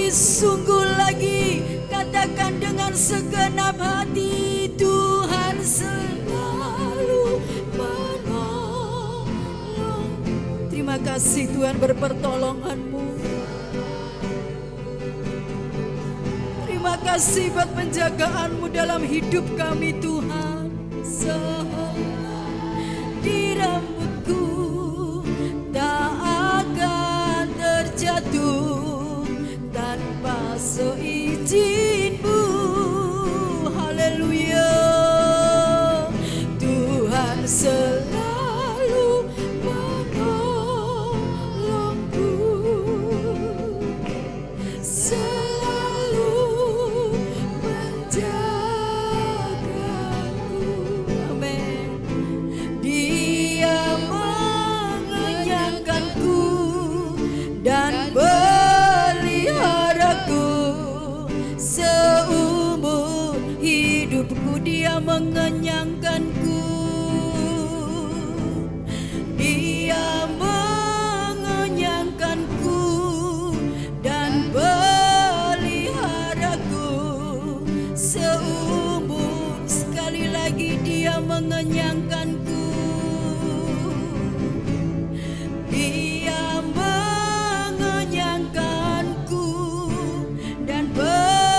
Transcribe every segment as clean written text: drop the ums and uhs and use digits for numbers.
lagi, sungguh lagi. Katakan dengan segenap hati, Tuhan selalu menolong. Terima kasih Tuhan berpertolongan-Mu. Terima kasih buat penjagaan-Mu dalam hidup kami Tuhan. Di rambutku tak akan terjatuh tanpa seizin-Mu. Haleluya. Tuhan selalu menolongku, selalu menjagaku. Amin. Dia mengenyangkanku dan peliharaku seumur hidupku. Dia mengenyangkanku, Dia mengenyangkanku dan peliharaku seumur. Sekali lagi, Dia mengenyangkanku, Dia mengenyangkanku dan peliharaku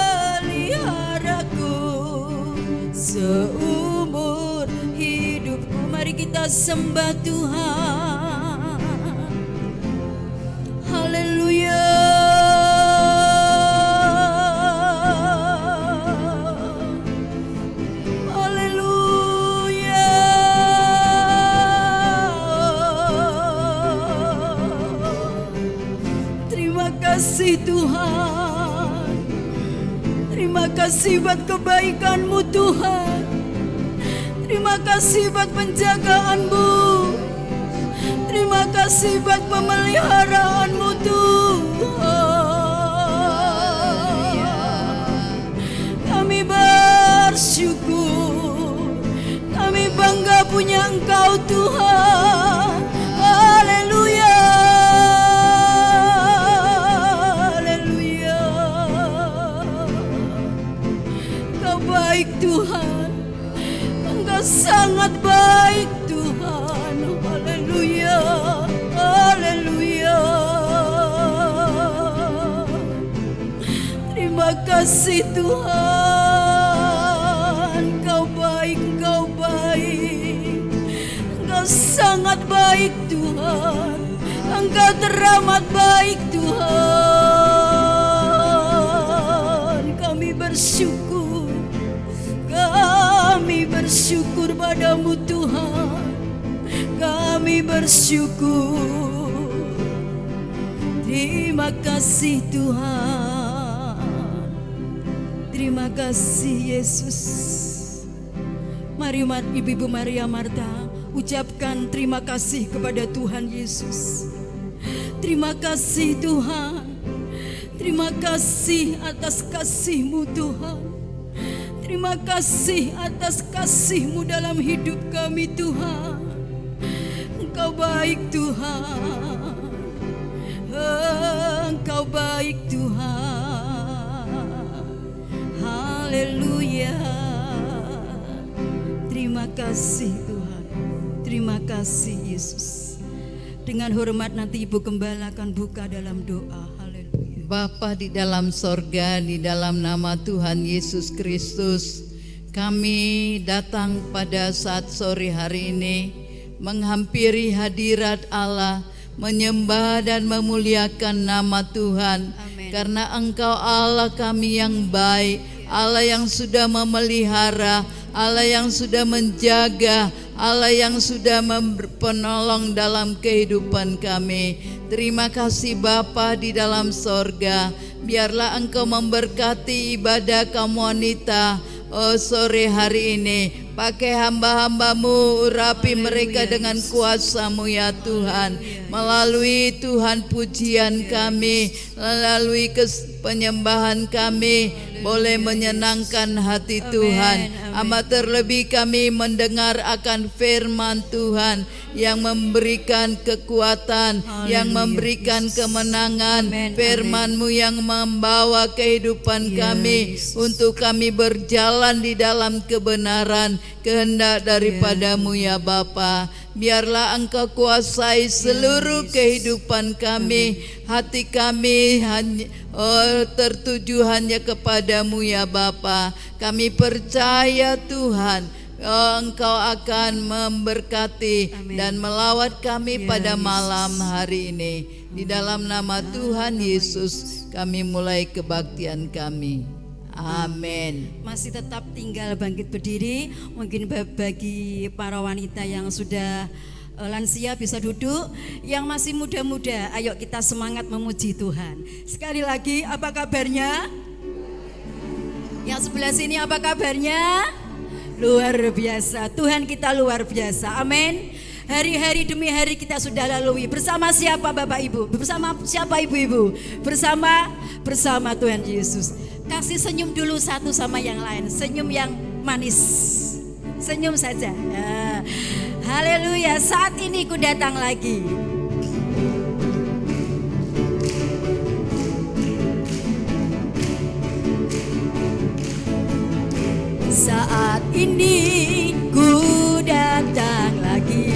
seumur hidupku. Mari kita sembah Tuhan. Haleluya. Haleluya. Terima kasih Tuhan. Terima kasih buat kebaikan-Mu Tuhan. Terima kasih buat penjagaan-Mu. Terima kasih buat pemeliharaan-Mu Tuhan. Kami bersyukur. Kami bangga punya Engkau Tuhan. Haleluya. Haleluya. Engkau baik Tuhan. Engkau sangat baik Tuhan. Haleluya. Haleluya. Terima kasih Tuhan. Engkau baik, Engkau baik. Engkau sangat baik Tuhan. Engkau teramat baik Tuhan. Kami bersyukur. Kami bersyukur padamu Tuhan. Kami bersyukur. Terima kasih Tuhan. Terima kasih Yesus. Mari Ibu Maria Marta ucapkan terima kasih kepada Tuhan Yesus. Terima kasih Tuhan. Terima kasih atas kasih-Mu Tuhan. Terima kasih atas kasih-Mu dalam hidup kami Tuhan. Engkau baik Tuhan. Engkau baik Tuhan. Haleluya. Terima kasih Tuhan. Terima kasih Yesus. Dengan hormat nanti Ibu Gembala akan buka dalam doa. Bapa di dalam sorga, di dalam nama Tuhan Yesus Kristus, kami datang pada saat sore hari ini menghampiri hadirat Allah, menyembah dan memuliakan nama Tuhan. Amin. Karena Engkau Allah kami yang baik, Allah yang sudah memelihara, Allah yang sudah menjaga, Allah yang sudah penolong dalam kehidupan kami. Terima kasih Bapa di dalam sorga. Biarlah Engkau memberkati ibadah kaum wanita sore hari ini. Pakai hamba-hamba-Mu, urapi mereka dengan kuasa-Mu ya Tuhan. Melalui Tuhan pujian kami, melalui penyembahan kami, boleh menyenangkan hati Tuhan. Amat terlebih kami mendengar akan firman Tuhan yang memberikan kekuatan, yang memberikan kemenangan. Firman-Mu yang membawa kehidupan kami untuk kami berjalan di dalam kebenaran kehendak daripada-Mu ya Bapa. Biarlah Engkau kuasai seluruh kehidupan kami. Hati kami hanya tertuju hanya kepada-Mu ya Bapa. Kami percaya Tuhan, Engkau akan memberkati dan melawat kami pada malam hari ini. Di dalam nama Tuhan Yesus kami mulai kebaktian kami. Amin. Masih tetap tinggal bangkit berdiri. Mungkin bagi para wanita yang sudah lansia bisa duduk. Yang masih muda-muda, ayo kita semangat memuji Tuhan. Sekali lagi, apa kabarnya? Yang sebelah sini apa kabarnya? Luar biasa. Tuhan kita luar biasa. Amin. Hari-hari demi hari kita sudah lalui. Bersama siapa Bapak Ibu? Bersama siapa Ibu-ibu? Bersama Tuhan Yesus. Kasih senyum dulu satu sama yang lain. Senyum yang manis. Senyum saja. Ya. Haleluya. Saat ini ku datang lagi. Saat ini ku datang lagi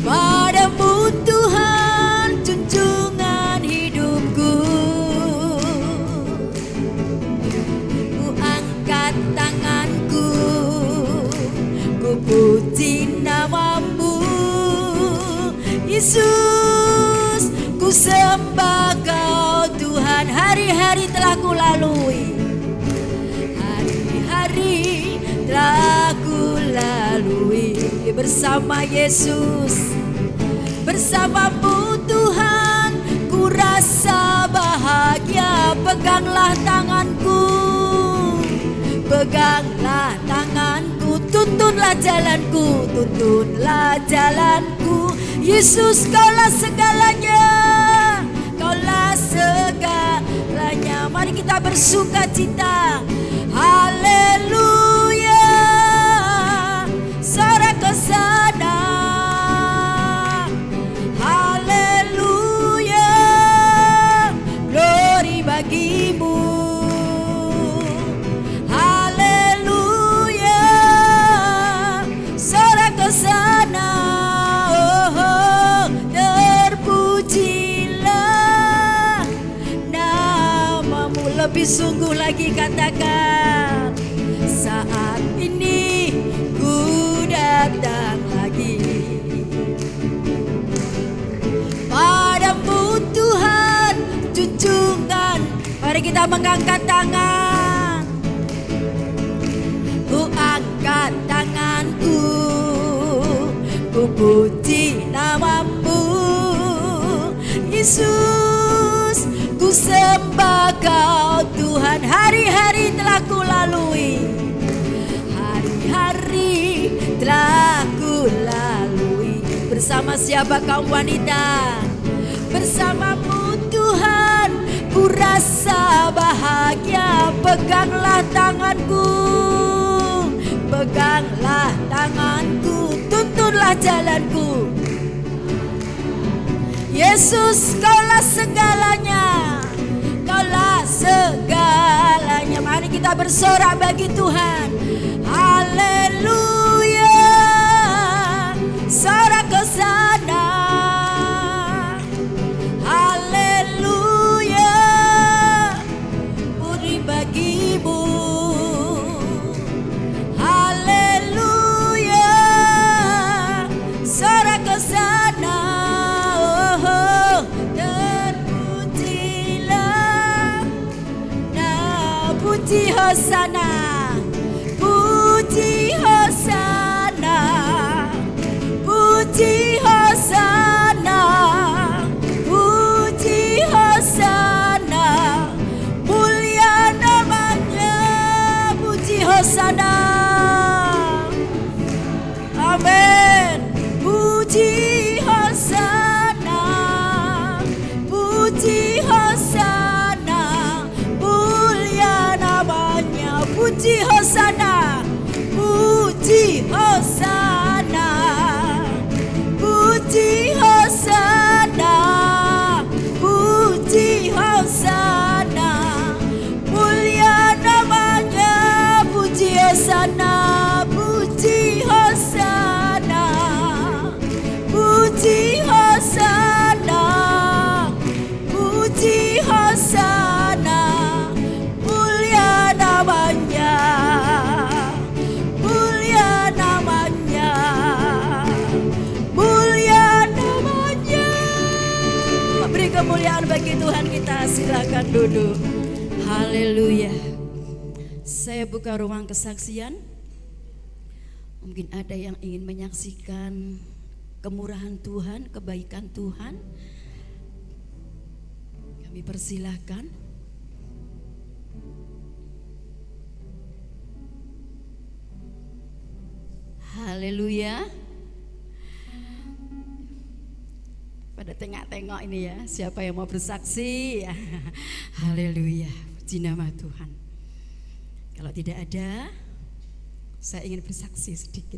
padamu Tuhan, junjungan hidupku. Ku angkat tanganku, ku puji nama-Mu Yesus. Ku sembah Kau Tuhan. Hari-hari telah ku lalui, hari-hari telah ku lalui bersama Yesus. Bersama-Mu Tuhan ku rasa bahagia. Peganglah tanganku, peganglah tanganku, tuntunlah jalanku, tuntunlah jalanku. Yesus, Kaulah segalanya, Kaulah segalanya. Mari kita bersuka cita. Haleluya, sorak ke sana. Haleluya, glory bagi-Mu. Haleluya, sorak ke sana. Oh, terpujilah nama-Mu. Lebih sungguh lagi katakan, saat ini ku datang lagi padamu Tuhan, junjungan. Mari kita mengangkat tangan. Ku angkat tanganku, ku puji nama-Mu Yesus. Ku sembah Kau Tuhan. Hari-hari telah ku lalui, hari-hari telah ku lalui. Bersama siapa kaum wanita? Bersama-Mu Tuhan ku rasa bahagia. Peganglah tanganku, peganglah tanganku, tuntunlah jalanku. Yesus, Kaulah segalanya, Kaulah segalanya. Mari kita bersorak bagi Tuhan. Haleluya, sorak ke sana. Haleluya, puji bagi-Mu. Haleluya, sorak ke sana. Oh, terpujilah. Nah, puji hosana, puji hosana, puji hosana, puji hosana. Mulia nama-Nya, puji hosana. Amin. Puji hosana, puji hosana. Mulia namanya, puji Silakan duduk. Haleluya. Saya buka ruang kesaksian. Mungkin ada yang ingin menyaksikan kemurahan Tuhan, kebaikan Tuhan. Kami persilahkan. Haleluya. Pada tengok-tengok ini ya, siapa yang mau bersaksi ya. Haleluya, puji nama Tuhan. Kalau tidak ada, saya ingin bersaksi sedikit.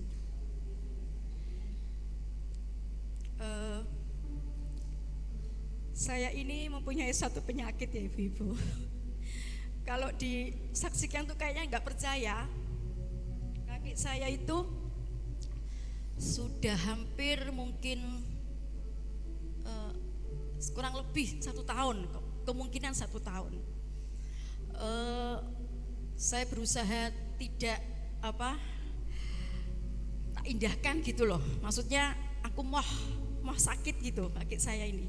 Saya ini mempunyai satu penyakit ya ibu-ibu. Kalau disaksikan tuh kayaknya nggak percaya. Kaki saya itu sudah hampir mungkin kurang lebih 1 tahun, kemungkinan 1 tahun. Saya berusaha tidak tak indahkan gitu loh. Maksudnya aku mau sakit gitu kaki saya ini.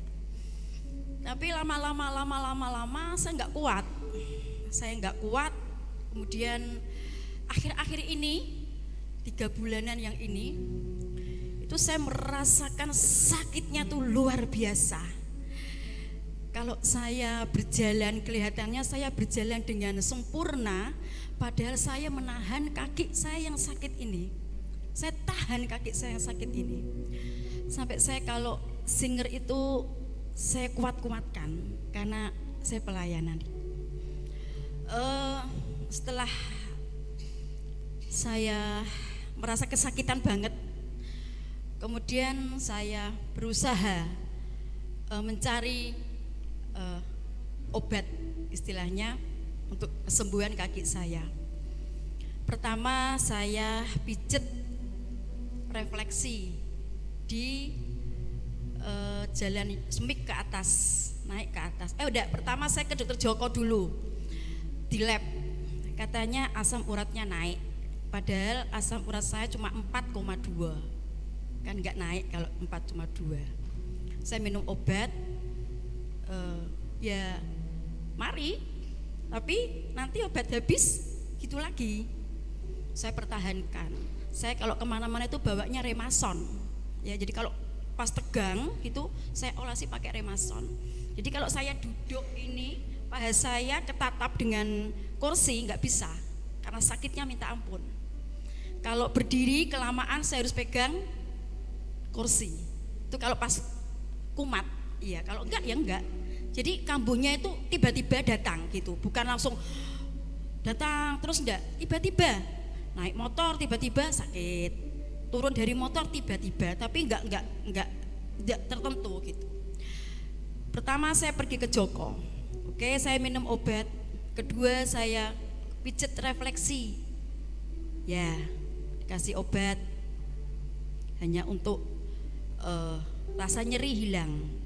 Tapi lama-lama saya nggak kuat. Kemudian akhir-akhir ini 3 bulanan yang ini itu saya merasakan sakitnya tuh luar biasa. Kalau saya berjalan kelihatannya saya berjalan dengan sempurna, padahal saya menahan kaki saya yang sakit ini. Saya tahan kaki saya yang sakit ini. Sampai saya kalau singer itu saya kuat-kuatkan karena saya pelayanan. Setelah saya merasa kesakitan banget, kemudian saya berusaha mencari obat istilahnya untuk kesembuhan kaki saya. Pertama saya pijet refleksi di jalan semik ke atas, naik ke atas. Pertama saya ke dokter Joko dulu di lab, katanya asam uratnya naik, padahal asam urat saya cuma 4,2, kan nggak naik kalau 4,2. Saya minum obat, ya mari, tapi nanti obat habis gitu lagi. Saya pertahankan. Saya kalau kemana-mana itu bawanya Remason, ya jadi kalau pas tegang gitu saya olesi pakai Remason. Jadi kalau saya duduk ini paha saya ketatap dengan kursi nggak bisa karena sakitnya minta ampun. Kalau berdiri kelamaan saya harus pegang kursi. Itu kalau pas kumat, iya. Kalau enggak ya enggak. Jadi kambuhnya itu tiba-tiba datang gitu, bukan langsung datang terus enggak. Tiba-tiba naik motor tiba-tiba sakit, turun dari motor tiba-tiba, tapi enggak tertentu gitu. Pertama saya pergi ke Joko, oke, saya minum obat. Kedua saya pijet refleksi, ya kasih obat hanya untuk rasa nyeri hilang.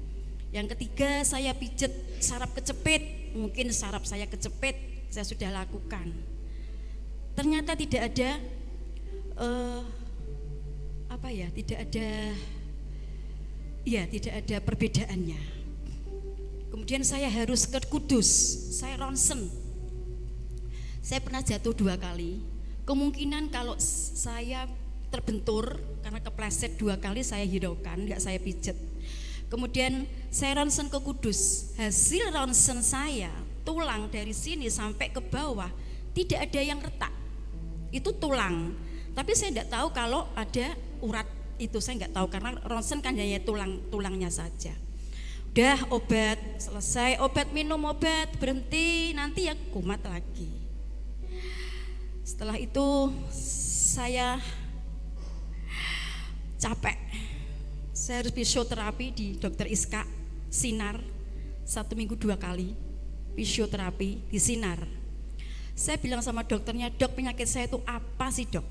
Yang ketiga saya pijet saraf kecepit, mungkin saraf saya kecepit, saya sudah lakukan. Ternyata tidak ada tidak ada perbedaannya. Kemudian saya harus ke Kudus, saya ronsen. Saya pernah jatuh 2 kali. Kemungkinan kalau saya terbentur karena kepleset 2 kali saya hiraukan, enggak saya pijet. Kemudian saya ronsen ke Kudus. Hasil ronsen saya, tulang dari sini sampai ke bawah tidak ada yang retak. Itu tulang. Tapi saya tidak tahu kalau ada urat itu, saya nggak tahu karena ronsen kan hanya tulangnya saja. Udah obat selesai, obat minum obat berhenti, nanti ya kumat lagi. Setelah itu saya capek. Saya harus fisioterapi di Dokter Iska Sinar 1 minggu 2 kali fisioterapi di Sinar. Saya bilang sama dokternya, dok penyakit saya itu apa sih dok?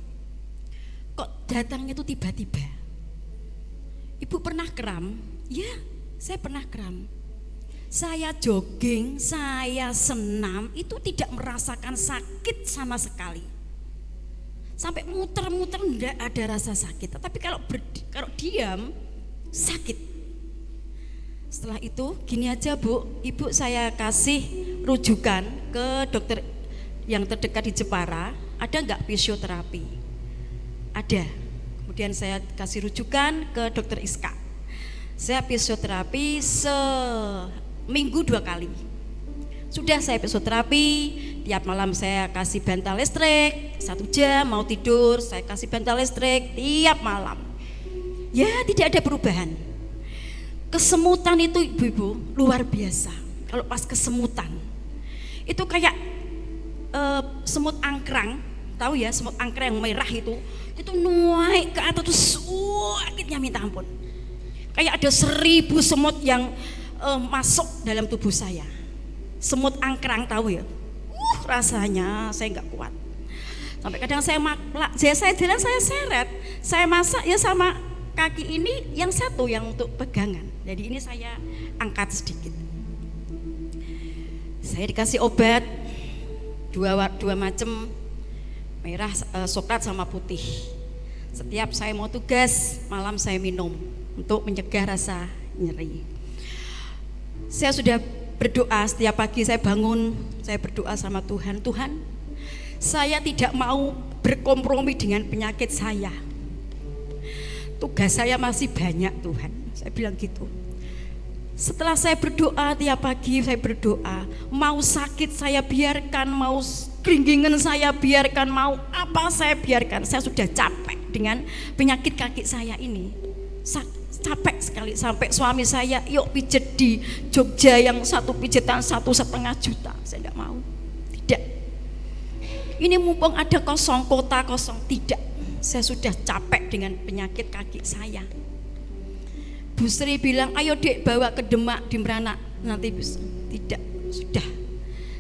Kok datangnya itu tiba-tiba? Ibu pernah kram? Ya, saya pernah kram. Saya jogging, saya senam itu tidak merasakan sakit sama sekali. Sampai muter-muter enggak ada rasa sakit. Tapi kalau diam sakit. Setelah itu gini aja Bu, Ibu saya kasih rujukan ke dokter yang terdekat di Jepara, ada nggak fisioterapi? Ada. Kemudian saya kasih rujukan ke dokter Iska. Saya fisioterapi seminggu 2 kali. Sudah saya fisioterapi, tiap malam saya kasih bantal listrik 1 jam, mau tidur saya kasih bantal listrik tiap malam. Ya tidak ada perubahan. Kesemutan itu ibu-ibu luar biasa. Kalau pas kesemutan itu kayak semut angkrang, tahu ya semut angkrang yang merah itu naik ke atas tuh sakitnya minta ampun. Kayak ada 1000 semut yang masuk dalam tubuh saya. Semut angkrang tahu ya, rasanya saya nggak kuat. Sampai kadang saya jalan saya seret, saya masak ya sama kaki ini yang satu yang untuk pegangan. Jadi ini saya angkat sedikit. Saya dikasih obat dua macam, merah, coklat sama putih. Setiap saya mau tugas malam saya minum untuk mencegah rasa nyeri. Saya sudah berdoa setiap pagi saya bangun, saya berdoa sama Tuhan, Tuhan, saya tidak mau berkompromi dengan penyakit saya. Tugas saya masih banyak Tuhan, saya bilang gitu. Setelah saya berdoa tiap pagi, saya berdoa, mau sakit saya biarkan, mau keringgingan saya biarkan, mau apa saya biarkan. Saya sudah capek dengan penyakit kaki saya ini, capek sekali. Sampai suami saya, yuk pijet di Jogja yang satu pijetan 1,5 juta. Saya tidak mau, tidak. Ini mumpung ada kosong, kota kosong, tidak. Saya sudah capek dengan penyakit kaki saya. Bu Sri bilang, ayo dek bawa ke Demak di Meranak nanti bisa. Tidak, sudah.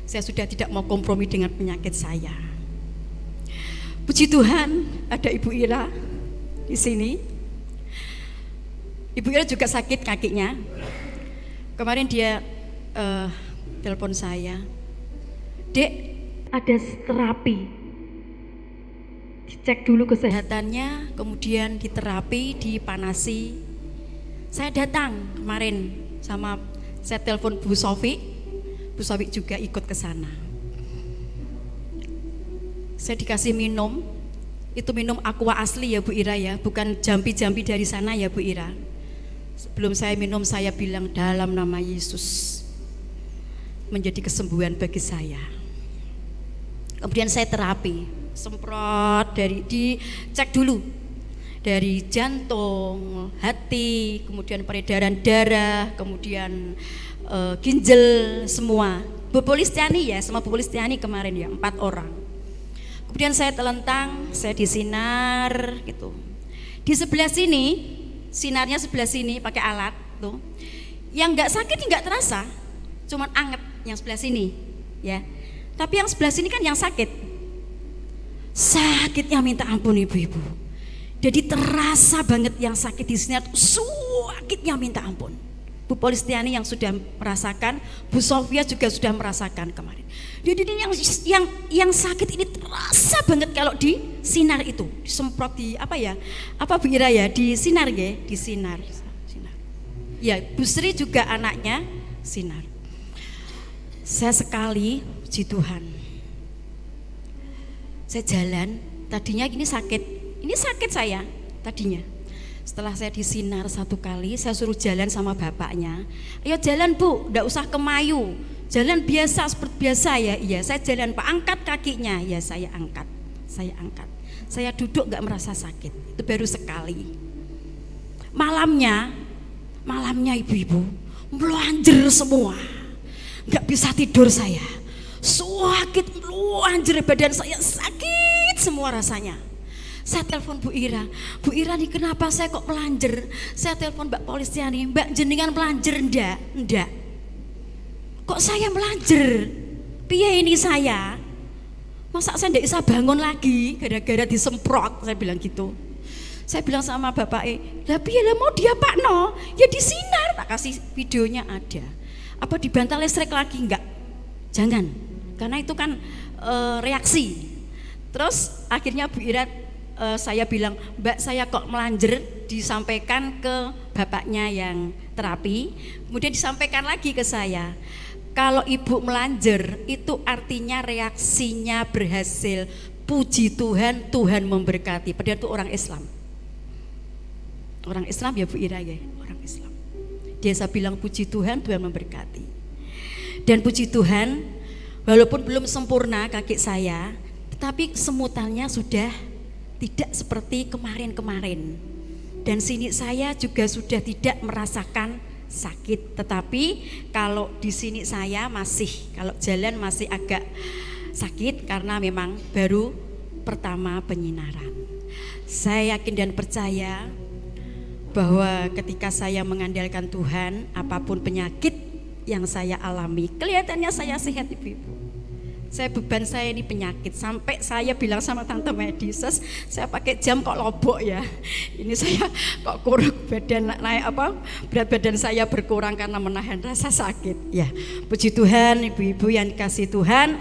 Saya sudah tidak mau kompromi dengan penyakit saya. Puji Tuhan, ada Ibu Ira di sini. Ibu Ira juga sakit kakinya. Kemarin dia telepon saya, Dek, ada terapi. Dicek dulu kesehatannya, kemudian diterapi, dipanasi. Saya datang kemarin sama saya telepon Bu Sofi. Bu Sofi juga ikut ke sana. Saya dikasih minum, itu minum aqua asli ya Bu Ira ya, bukan jampi-jampi dari sana ya Bu Ira. Sebelum saya minum saya bilang dalam nama Yesus menjadi kesembuhan bagi saya. Kemudian saya terapi. Semprot dicek dulu dari jantung, hati, kemudian peredaran darah, kemudian ginjal semua. Bu Polistiani ya, sama Bu Polistiani kemarin ya, 4 orang. Kemudian saya telentang, saya disinar gitu. Di sebelah sini, sinarnya sebelah sini pakai alat tuh. Yang nggak sakit nggak terasa, cuman anget yang sebelah sini ya. Tapi yang sebelah sini kan yang sakit. Sakitnya minta ampun ibu-ibu. Jadi terasa banget yang sakit di sini, sakitnya minta ampun. Bu Polistiani yang sudah merasakan, Bu Sofia juga sudah merasakan kemarin. Jadi ini yang sakit ini terasa banget kalau di sinar itu, disemprot di apa ya? Apa Bu Ira ya? Di sinar ya, di sinar. Ya, Bu Sri juga anaknya sinar. Saya sekali, puji Tuhan. Saya jalan, tadinya ini sakit saya tadinya. Setelah saya disinar 1 kali, saya suruh jalan sama bapaknya. Ayo jalan Bu, enggak usah kemayu, jalan biasa seperti biasa ya. Iya, saya jalan Pak, angkat kakinya. Ya saya angkat. Saya duduk enggak merasa sakit, itu baru sekali. Malamnya ibu-ibu, melanjer semua, enggak bisa tidur saya. Sakit melanjer, badan saya sakit semua rasanya. Saya telepon Bu Ira nih kenapa saya kok melanjer? Saya telepon Mbak Polistiani, Mbak jenengan melanjer enggak? Kok saya melanjer? Piye ini saya? Masa saya enggak bisa bangun lagi gara-gara disemprot? Saya bilang gitu. Saya bilang sama bapak, lah piye lah mau diapakno? Ya disinar, tak kasih videonya ada. Apa dibantal listrik lagi? Enggak, jangan, karena itu kan reaksi. Terus akhirnya Bu Ira, saya bilang, Mbak saya kok melanjer, disampaikan ke bapaknya yang terapi. Kemudian disampaikan lagi ke saya, kalau ibu melanjer itu artinya reaksinya berhasil. Puji Tuhan, Tuhan memberkati. Padahal itu orang Islam. Orang Islam ya Bu Ira ya, orang Islam. Dia saya bilang puji Tuhan, Tuhan memberkati. Dan puji Tuhan, walaupun belum sempurna kaki saya, tetapi semutannya sudah tidak seperti kemarin-kemarin. Dan sini saya juga sudah tidak merasakan sakit, tetapi kalau di sini saya masih, kalau jalan masih agak sakit karena memang baru pertama penyinaran. Saya yakin dan percaya bahwa ketika saya mengandalkan Tuhan, apapun penyakit yang saya alami, kelihatannya saya sehat ibu-ibu. Beban saya ini penyakit, sampai saya bilang sama tante medis, saya pakai jam kok lobok ya. Ini saya kok kurang badan naik berat badan saya berkurang karena menahan rasa sakit. Ya, puji Tuhan ibu-ibu yang dikasih Tuhan.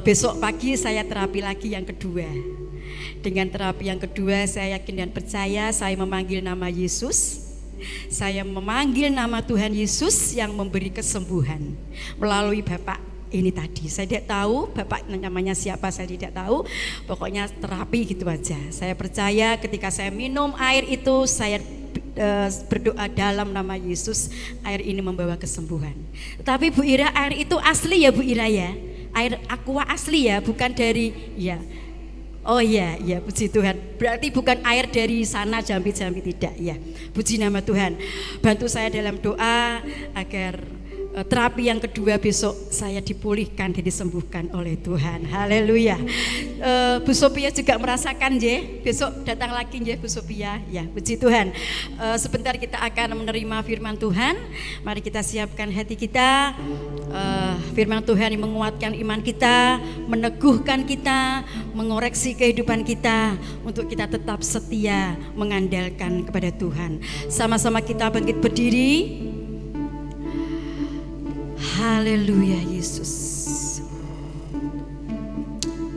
Besok pagi saya terapi lagi yang kedua. Dengan terapi yang kedua saya yakin dan percaya saya memanggil nama Yesus. Saya memanggil nama Tuhan Yesus yang memberi kesembuhan melalui Bapak ini tadi. Saya tidak tahu Bapak namanya siapa, saya tidak tahu. Pokoknya terapi gitu aja. Saya percaya ketika saya minum air itu, saya berdoa dalam nama Yesus, air ini membawa kesembuhan. Tapi Bu Ira, air itu asli ya Bu Ira ya? Air aqua asli ya, bukan dari ya. Oh iya, ya puji Tuhan. Berarti bukan air dari sana Jambi tidak ya. Puji nama Tuhan. Bantu saya dalam doa agar terapi yang kedua besok saya dipulihkan dan disembuhkan oleh Tuhan. Haleluya. Bu Sophia juga merasakan je, besok datang lagi je Bu Sophia. Ya, puji Tuhan. Sebentar kita akan menerima firman Tuhan. Mari kita siapkan hati kita. Firman Tuhan yang menguatkan iman kita, meneguhkan kita, mengoreksi kehidupan kita untuk kita tetap setia mengandalkan kepada Tuhan. Sama-sama kita bangkit berdiri. Haleluya Yesus.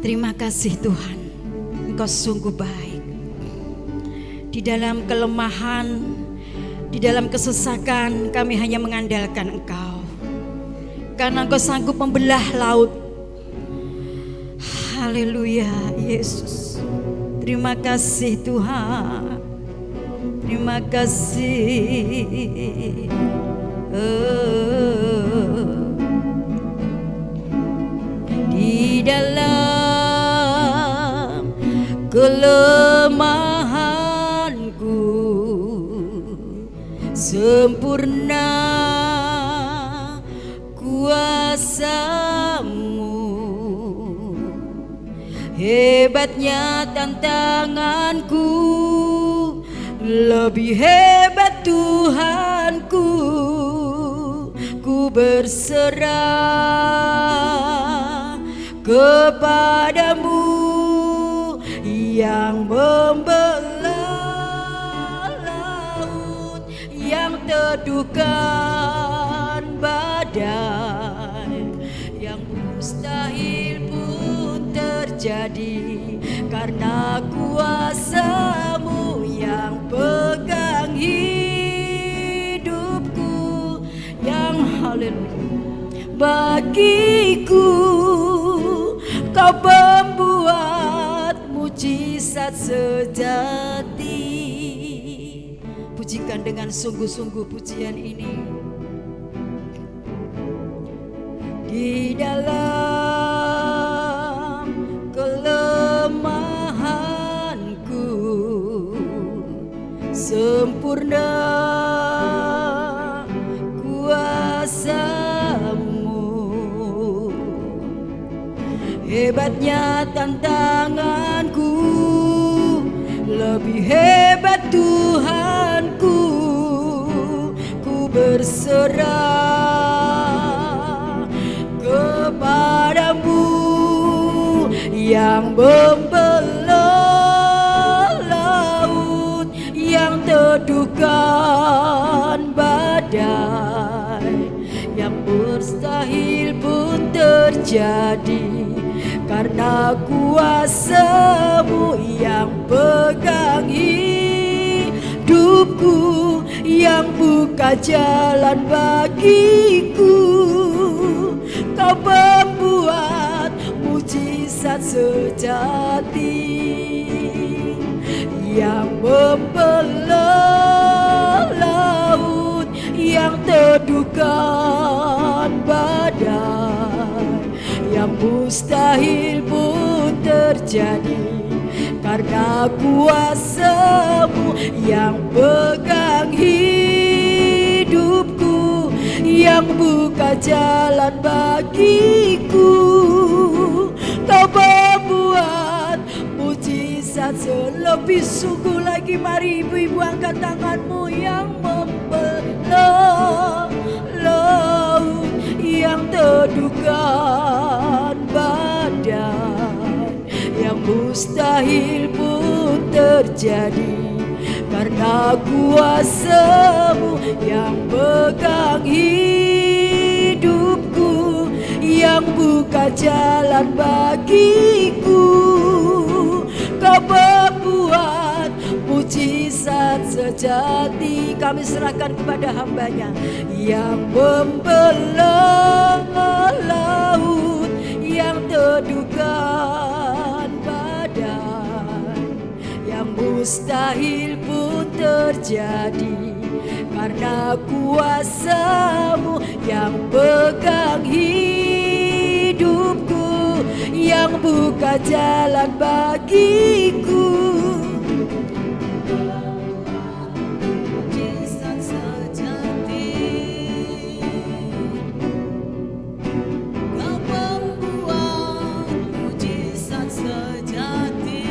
Terima kasih Tuhan, Engkau sungguh baik. Di dalam kelemahan, di dalam kesesakan kami hanya mengandalkan Engkau, karena Engkau sanggup membelah laut. Haleluya Yesus. Terima kasih Tuhan. Terima kasih. Di dalam kelemahanku sempurna kuasa-Mu, hebatnya tantanganku, lebih hebat Tuhanku. Ku berserah kepadamu yang membelah laut, yang teduhkan badai, yang mustahil pun terjadi karena kuasa-Mu yang pegang hidupku, yang haleluya. Bagiku Kau pembuat mujizat sejati. Pujikan dengan sungguh-sungguh pujian ini. Di dalam kelemahanku sempurna kuasa-Mu, hebatnya tantanganku, lebih hebat Tuhanku. Ku berserah kepadamu yang membelah laut, yang teduhkan badai, yang mustahil pun terjadi karena kuasa-Mu yang pegang hidupku, yang buka jalan bagiku. Kau membuat mujizat sejati yang membelah laut, yang teduhkan badai, yang mustahil pun terjadi karena kuasa-Mu yang pegang hidupku, yang buka jalan bagiku. Kau membuat mujizat selebih sungguh lagi. Mari ibu-ibu angkat tanganmu, yang membelah laut, yang teduhkan badai, yang mustahil pun terjadi karena kuasa-Mu yang pegang hidupku, yang buka jalan bagiku. Kau membuat mujizat sejati. Kami serahkan kepada hamba-Nya yang membelah laut, yang teduhkan badai, yang mustahil pun terjadi karena kuasa-Mu yang pegang hidupku, yang buka jalan bagiku. Mujizat sejati, Kau membuat mujizat sejati,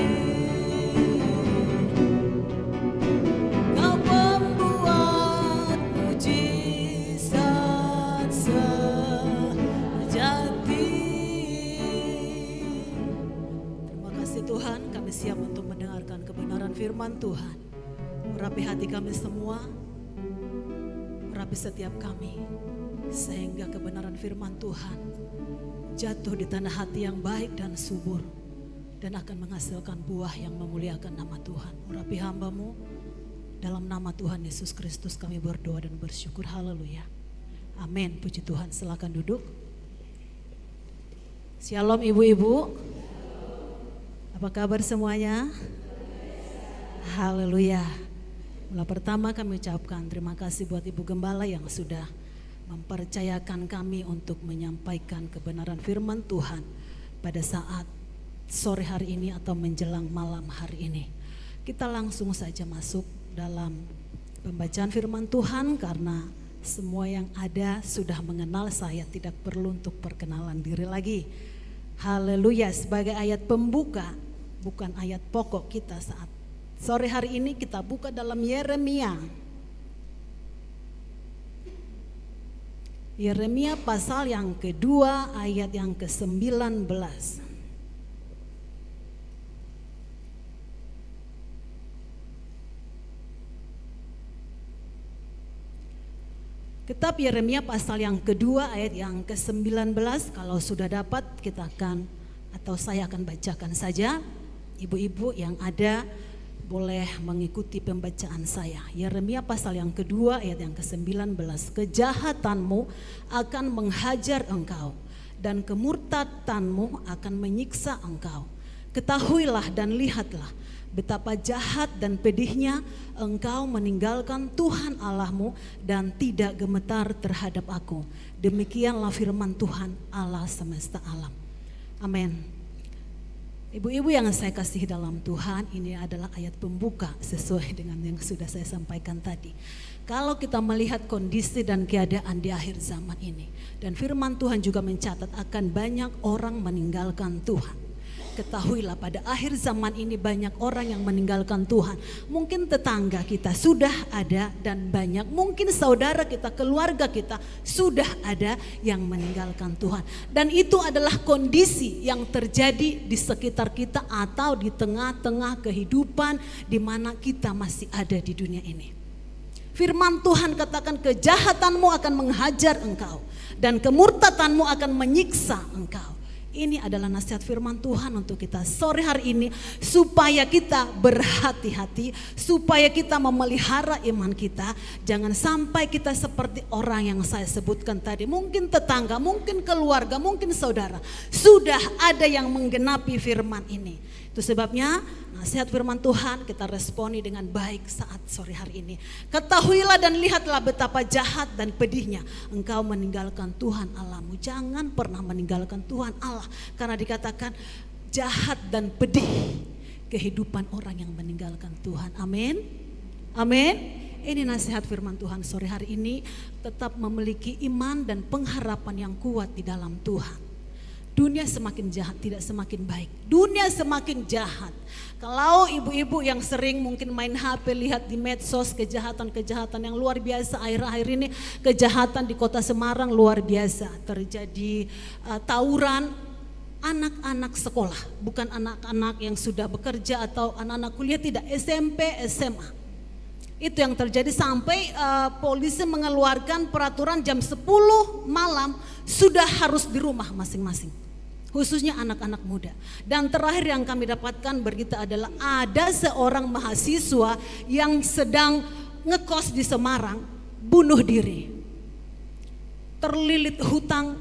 Kau membuat mujizat sejati. Terima kasih Tuhan, kami siap untuk mendengarkan kebenaran firman Tuhan. Urapi hati kami semua, urapi setiap kami, sehingga kebenaran firman Tuhan jatuh di tanah hati yang baik dan subur, dan akan menghasilkan buah yang memuliakan nama Tuhan. Urapi hamba-Mu, dalam nama Tuhan Yesus Kristus kami berdoa dan bersyukur. Haleluya, amin. Puji Tuhan, silakan duduk. Shalom ibu-ibu, apa kabar semuanya? Haleluya. Mula pertama kami ucapkan terima kasih buat Ibu Gembala yang sudah mempercayakan kami untuk menyampaikan kebenaran firman Tuhan pada saat sore hari ini atau menjelang malam hari ini. Kita langsung saja masuk dalam pembacaan firman Tuhan, karena semua yang ada sudah mengenal saya, tidak perlu untuk perkenalan diri lagi. Haleluya. Sebagai ayat pembuka, bukan ayat pokok kita saat sore hari ini, kita buka dalam Yeremia. Yeremia pasal yang kedua ayat yang ke-19. Kitab Yeremia pasal yang kedua ayat yang ke-19. Kalau sudah dapat, kita akan, atau saya akan bacakan saja. Ibu-ibu yang ada boleh mengikuti pembacaan saya. Yeremia pasal yang kedua ayat yang ke-19. Kejahatanmu akan menghajar engkau, dan kemurtadanmu akan menyiksa engkau. Ketahuilah dan lihatlah betapa jahat dan pedihnya engkau meninggalkan Tuhan Allahmu dan tidak gemetar terhadap aku. Demikianlah firman Tuhan Allah semesta alam. Amin. Ibu-ibu yang saya kasih dalam Tuhan, ini adalah ayat pembuka sesuai dengan yang sudah saya sampaikan tadi. Kalau kita melihat kondisi dan keadaan di akhir zaman ini, dan firman Tuhan juga mencatat akan banyak orang meninggalkan Tuhan. Ketahuilah pada akhir zaman ini banyak orang yang meninggalkan Tuhan. Mungkin tetangga kita sudah ada dan banyak, mungkin saudara kita, keluarga kita sudah ada yang meninggalkan Tuhan. Dan itu adalah kondisi yang terjadi di sekitar kita atau di tengah-tengah kehidupan di mana kita masih ada di dunia ini. Firman Tuhan katakan kejahatanmu akan menghajar engkau dan kemurtadanmu akan menyiksa engkau. Ini adalah nasihat firman Tuhan untuk kita sore hari ini, supaya kita berhati-hati, supaya kita memelihara iman kita. Jangan sampai kita seperti orang yang saya sebutkan tadi. Mungkin tetangga, mungkin keluarga, mungkin saudara sudah ada yang menggenapi firman ini. Itu sebabnya nasihat firman Tuhan kita responi dengan baik saat sore hari ini. Ketahuilah dan lihatlah betapa jahat dan pedihnya engkau meninggalkan Tuhan Allahmu. Jangan pernah meninggalkan Tuhan Allah, karena dikatakan jahat dan pedih kehidupan orang yang meninggalkan Tuhan. Amin. Amin. Ini nasihat firman Tuhan sore hari ini. Tetap memiliki iman dan pengharapan yang kuat di dalam Tuhan. Dunia semakin jahat, tidak semakin baik. Dunia semakin jahat. Kalau ibu-ibu yang sering mungkin main HP, lihat di medsos kejahatan-kejahatan yang luar biasa akhir-akhir ini. Kejahatan di kota Semarang luar biasa. Terjadi tawuran anak-anak sekolah. Bukan anak-anak yang sudah bekerja atau anak-anak kuliah, tidak, SMP, SMA. Itu yang terjadi sampai polisi mengeluarkan peraturan jam 10 malam sudah harus di rumah masing-masing. Khususnya anak-anak muda. Dan terakhir yang kami dapatkan berita adalah ada seorang mahasiswa yang sedang ngekos di Semarang bunuh diri. Terlilit hutang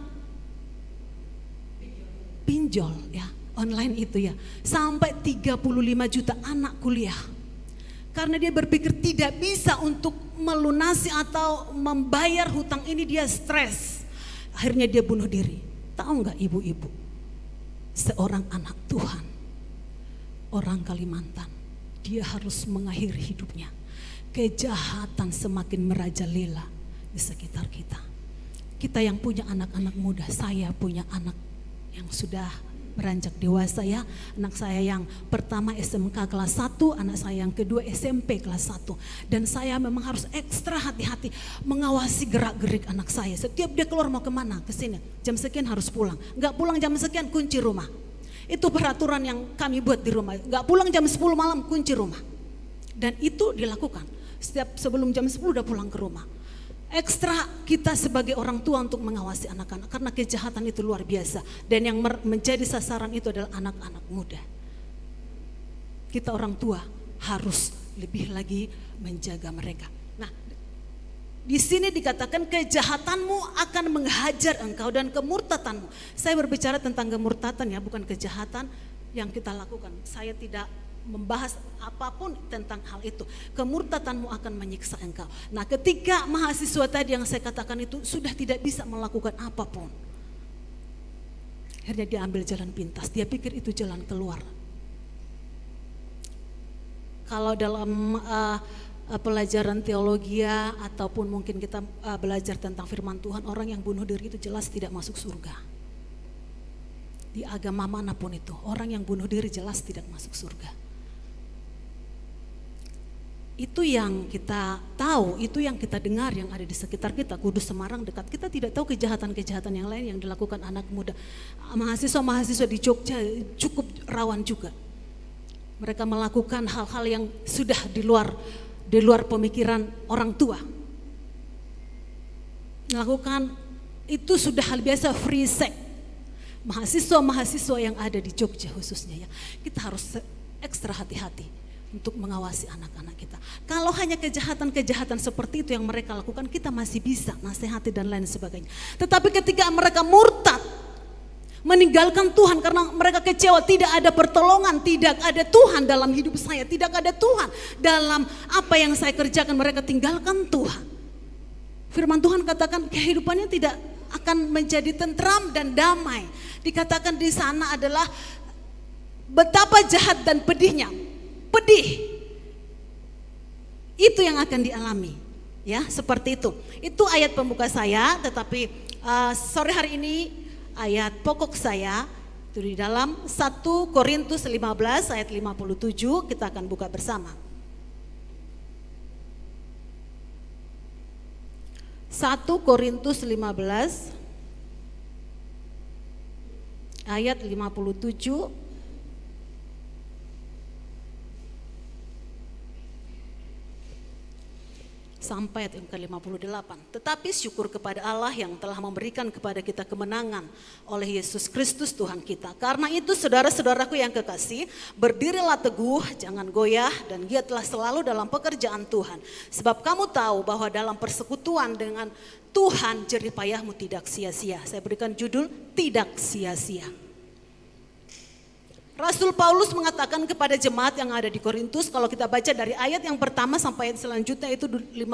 pinjol ya, online itu ya. Sampai 35 juta anak kuliah. Karena dia berpikir tidak bisa untuk melunasi atau membayar hutang ini, dia stres. Akhirnya dia bunuh diri. Tahu nggak ibu-ibu? Seorang anak Tuhan, orang Kalimantan, dia harus mengakhiri hidupnya. Kejahatan semakin merajalela di sekitar kita. Kita yang punya anak-anak muda, saya punya anak yang sudah beranjak dewasa ya. Anak saya yang pertama SMK kelas 1, anak saya yang kedua SMP kelas 1. Dan saya memang harus ekstra hati-hati mengawasi gerak-gerik anak saya. Setiap dia keluar mau kemana, ke sini, jam sekian harus pulang. Enggak pulang jam sekian, kunci rumah. Itu peraturan yang kami buat di rumah. Enggak pulang jam 10 malam, kunci rumah. Dan itu dilakukan. Setiap sebelum jam 10 udah pulang ke rumah. Ekstra kita sebagai orang tua untuk mengawasi anak-anak, karena kejahatan itu luar biasa. Dan yang menjadi sasaran itu adalah anak-anak muda. Kita orang tua harus lebih lagi menjaga mereka. Nah, di sini dikatakan kejahatanmu akan menghajar engkau dan kemurtadanmu. Saya berbicara tentang kemurtadan ya, bukan kejahatan yang kita lakukan. Saya tidak membahas apapun tentang hal itu. Kemurtadanmu akan menyiksa engkau. Nah, ketika mahasiswa tadi yang saya katakan itu sudah tidak bisa melakukan apapun, akhirnya dia ambil jalan pintas. Dia pikir itu jalan keluar. Kalau dalam pelajaran teologi ataupun mungkin kita belajar tentang firman Tuhan, orang yang bunuh diri itu jelas tidak masuk surga. Di agama manapun itu, orang yang bunuh diri jelas tidak masuk surga. Itu yang kita tahu, itu yang kita dengar yang ada di sekitar kita. Kudus, Semarang dekat. Kita tidak tahu kejahatan-kejahatan yang lain yang dilakukan anak muda. Mahasiswa-mahasiswa di Jogja cukup rawan juga. Mereka melakukan hal-hal yang sudah di luar pemikiran orang tua. Melakukan itu sudah hal biasa, free sex. Mahasiswa-mahasiswa yang ada di Jogja khususnya ya. Kita harus ekstra hati-hati untuk mengawasi anak-anak kita. Kalau hanya kejahatan-kejahatan seperti itu yang mereka lakukan, kita masih bisa nasihati dan lain sebagainya. Tetapi ketika mereka murtad, meninggalkan Tuhan karena mereka kecewa, tidak ada pertolongan, tidak ada Tuhan dalam hidup saya, tidak ada Tuhan dalam apa yang saya kerjakan, mereka tinggalkan Tuhan. Firman Tuhan katakan kehidupannya tidak akan menjadi tentram dan damai. Dikatakan di sana adalah betapa jahat dan pedihnya. Pedih. Itu yang akan dialami. Ya, seperti itu. Itu ayat pembuka saya, tetapi sore hari ini ayat pokok saya itu di dalam 1 Korintus 15 ayat 57, kita akan buka bersama. 1 Korintus 15 ayat 57. sampai ayat yang ke-58. Tetapi syukur kepada Allah yang telah memberikan kepada kita kemenangan oleh Yesus Kristus Tuhan kita. Karena itu saudara-saudaraku yang kekasih, berdirilah teguh, jangan goyah, dan giatlah selalu dalam pekerjaan Tuhan. Sebab kamu tahu bahwa dalam persekutuan dengan Tuhan jerih payahmu tidak sia-sia. Saya berikan judul, tidak sia-sia. Rasul Paulus mengatakan kepada jemaat yang ada di Korintus, kalau kita baca dari ayat yang pertama sampai ayat selanjutnya itu 58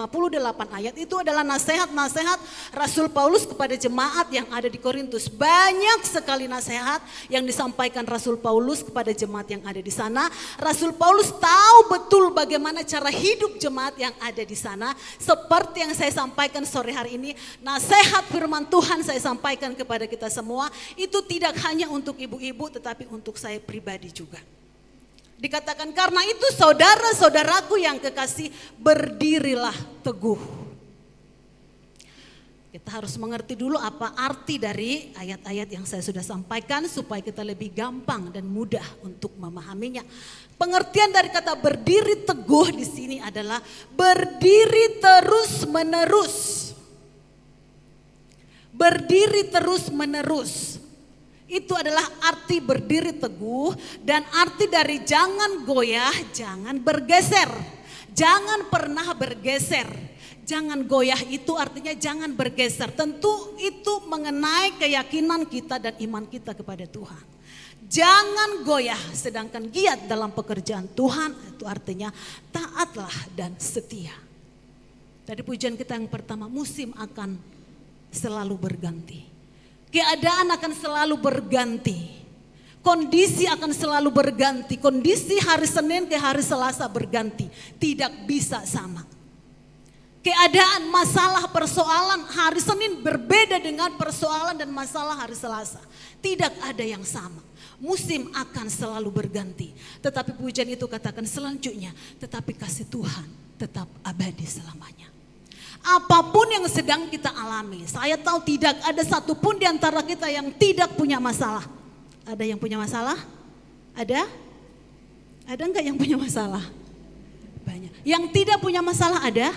ayat, itu adalah nasihat-nasihat Rasul Paulus kepada jemaat yang ada di Korintus. Banyak sekali nasihat yang disampaikan Rasul Paulus kepada jemaat yang ada di sana. Rasul Paulus tahu betul bagaimana cara hidup jemaat yang ada di sana. Seperti yang saya sampaikan sore hari ini, nasihat firman Tuhan saya sampaikan kepada kita semua, itu tidak hanya untuk ibu-ibu tetapi untuk saya pribadi juga. Dikatakan karena itu saudara-saudaraku yang kekasih, berdirilah teguh. Kita harus mengerti dulu apa arti dari ayat-ayat yang saya sudah sampaikan supaya kita lebih gampang dan mudah untuk memahaminya. Pengertian dari kata berdiri teguh di sini adalah berdiri terus menerus. Berdiri terus menerus. Itu adalah arti berdiri teguh, dan arti dari jangan goyah, jangan bergeser. Jangan pernah bergeser. Jangan goyah itu artinya jangan bergeser. Tentu itu mengenai keyakinan kita dan iman kita kepada Tuhan. Jangan goyah, sedangkan giat dalam pekerjaan Tuhan itu artinya taatlah dan setia. Tadi pujian kita yang pertama, musim akan selalu berganti. Keadaan akan selalu berganti. Kondisi akan selalu berganti. Kondisi hari Senin ke hari Selasa berganti. Tidak bisa sama. Keadaan, masalah, persoalan hari Senin berbeda dengan persoalan dan masalah hari Selasa. Tidak ada yang sama. Musim akan selalu berganti. Tetapi pujian itu katakan selanjutnya, tetapi kasih Tuhan tetap abadi selamanya. Apapun yang sedang kita alami, saya tahu tidak ada satupun di antara kita yang tidak punya masalah. Ada yang punya masalah? Ada? Ada enggak yang punya masalah? Banyak. Yang tidak punya masalah ada?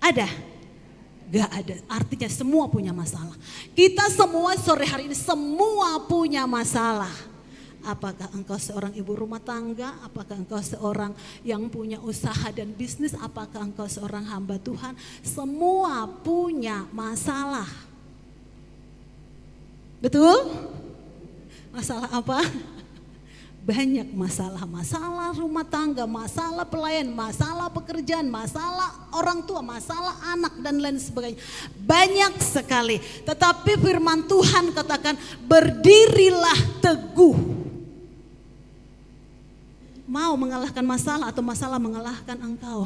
Ada? Gak ada. Artinya semua punya masalah. Kita semua sore hari ini semua punya masalah. Apakah engkau seorang ibu rumah tangga? Apakah engkau seorang yang punya usaha dan bisnis? Apakah engkau seorang hamba Tuhan? Semua punya masalah. Betul? Masalah apa? Banyak masalah. Masalah rumah tangga, masalah pelayan, masalah pekerjaan, masalah orang tua, masalah anak dan lain sebagainya. Banyak sekali. Tetapi firman Tuhan katakan berdirilah teguh. Mau mengalahkan masalah atau masalah mengalahkan engkau?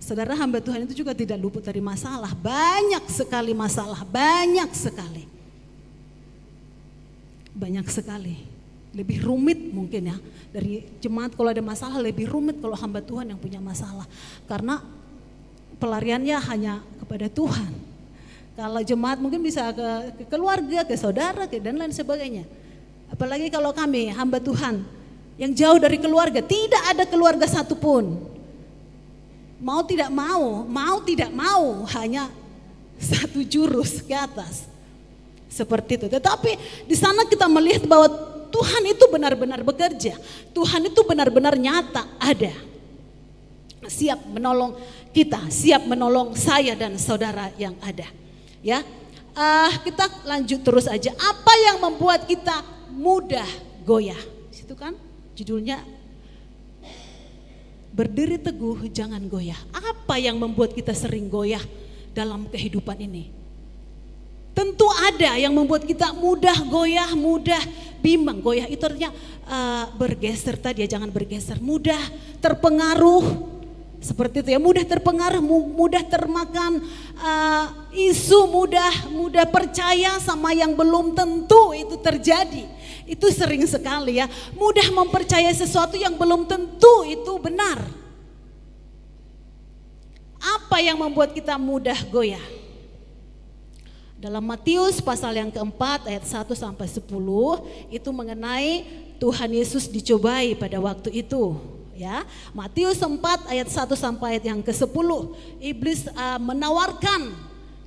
Saudara, hamba Tuhan itu juga tidak luput dari masalah. Banyak sekali masalah, banyak sekali. Banyak sekali. Lebih rumit mungkin ya. Dari jemaat kalau ada masalah lebih rumit kalau hamba Tuhan yang punya masalah. Karena pelariannya hanya kepada Tuhan. Kalau jemaat mungkin bisa ke keluarga, ke saudara, dan lain sebagainya. Apalagi kalau kami hamba Tuhan yang jauh dari keluarga, tidak ada keluarga satupun. Mau tidak mau, hanya satu jurus ke atas. Seperti itu. Tetapi di sana kita melihat bahwa Tuhan itu benar-benar bekerja. Tuhan itu benar-benar nyata ada. Siap menolong kita, siap menolong saya dan saudara yang ada. Ya, kita lanjut terus aja. Apa yang membuat kita mudah goyah? Situ kan judulnya berdiri teguh jangan goyah. Apa yang membuat kita sering goyah dalam kehidupan ini? Tentu ada yang membuat kita mudah goyah, mudah bimbang. Goyah itu artinya bergeser tadi ya, jangan bergeser. Mudah terpengaruh, seperti itu ya, mudah terpengaruh, mudah termakan isu, mudah percaya sama yang belum tentu itu terjadi. Itu sering sekali ya, mudah mempercayai sesuatu yang belum tentu itu benar. Apa yang membuat kita mudah goyah? Dalam Matius pasal yang keempat ayat 1 sampai 10 itu mengenai Tuhan Yesus dicobai pada waktu itu. ya. Matius 4 ayat 1 sampai ayat yang ke-10. Iblis menawarkan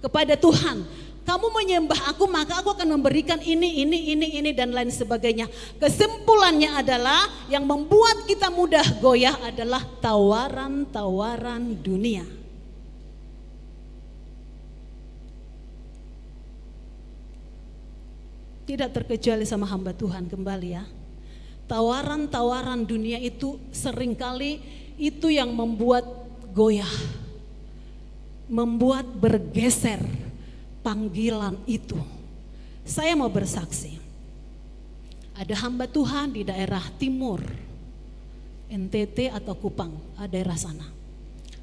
kepada Tuhan, kamu menyembah aku maka aku akan memberikan ini dan lain sebagainya. Kesimpulannya adalah yang membuat kita mudah goyah adalah tawaran-tawaran dunia. Tidak terkecuali sama hamba Tuhan kembali ya. Tawaran-tawaran dunia itu seringkali itu yang membuat goyah. Membuat bergeser panggilan itu. Saya mau bersaksi. Ada hamba Tuhan di daerah timur, NTT atau Kupang, daerah sana.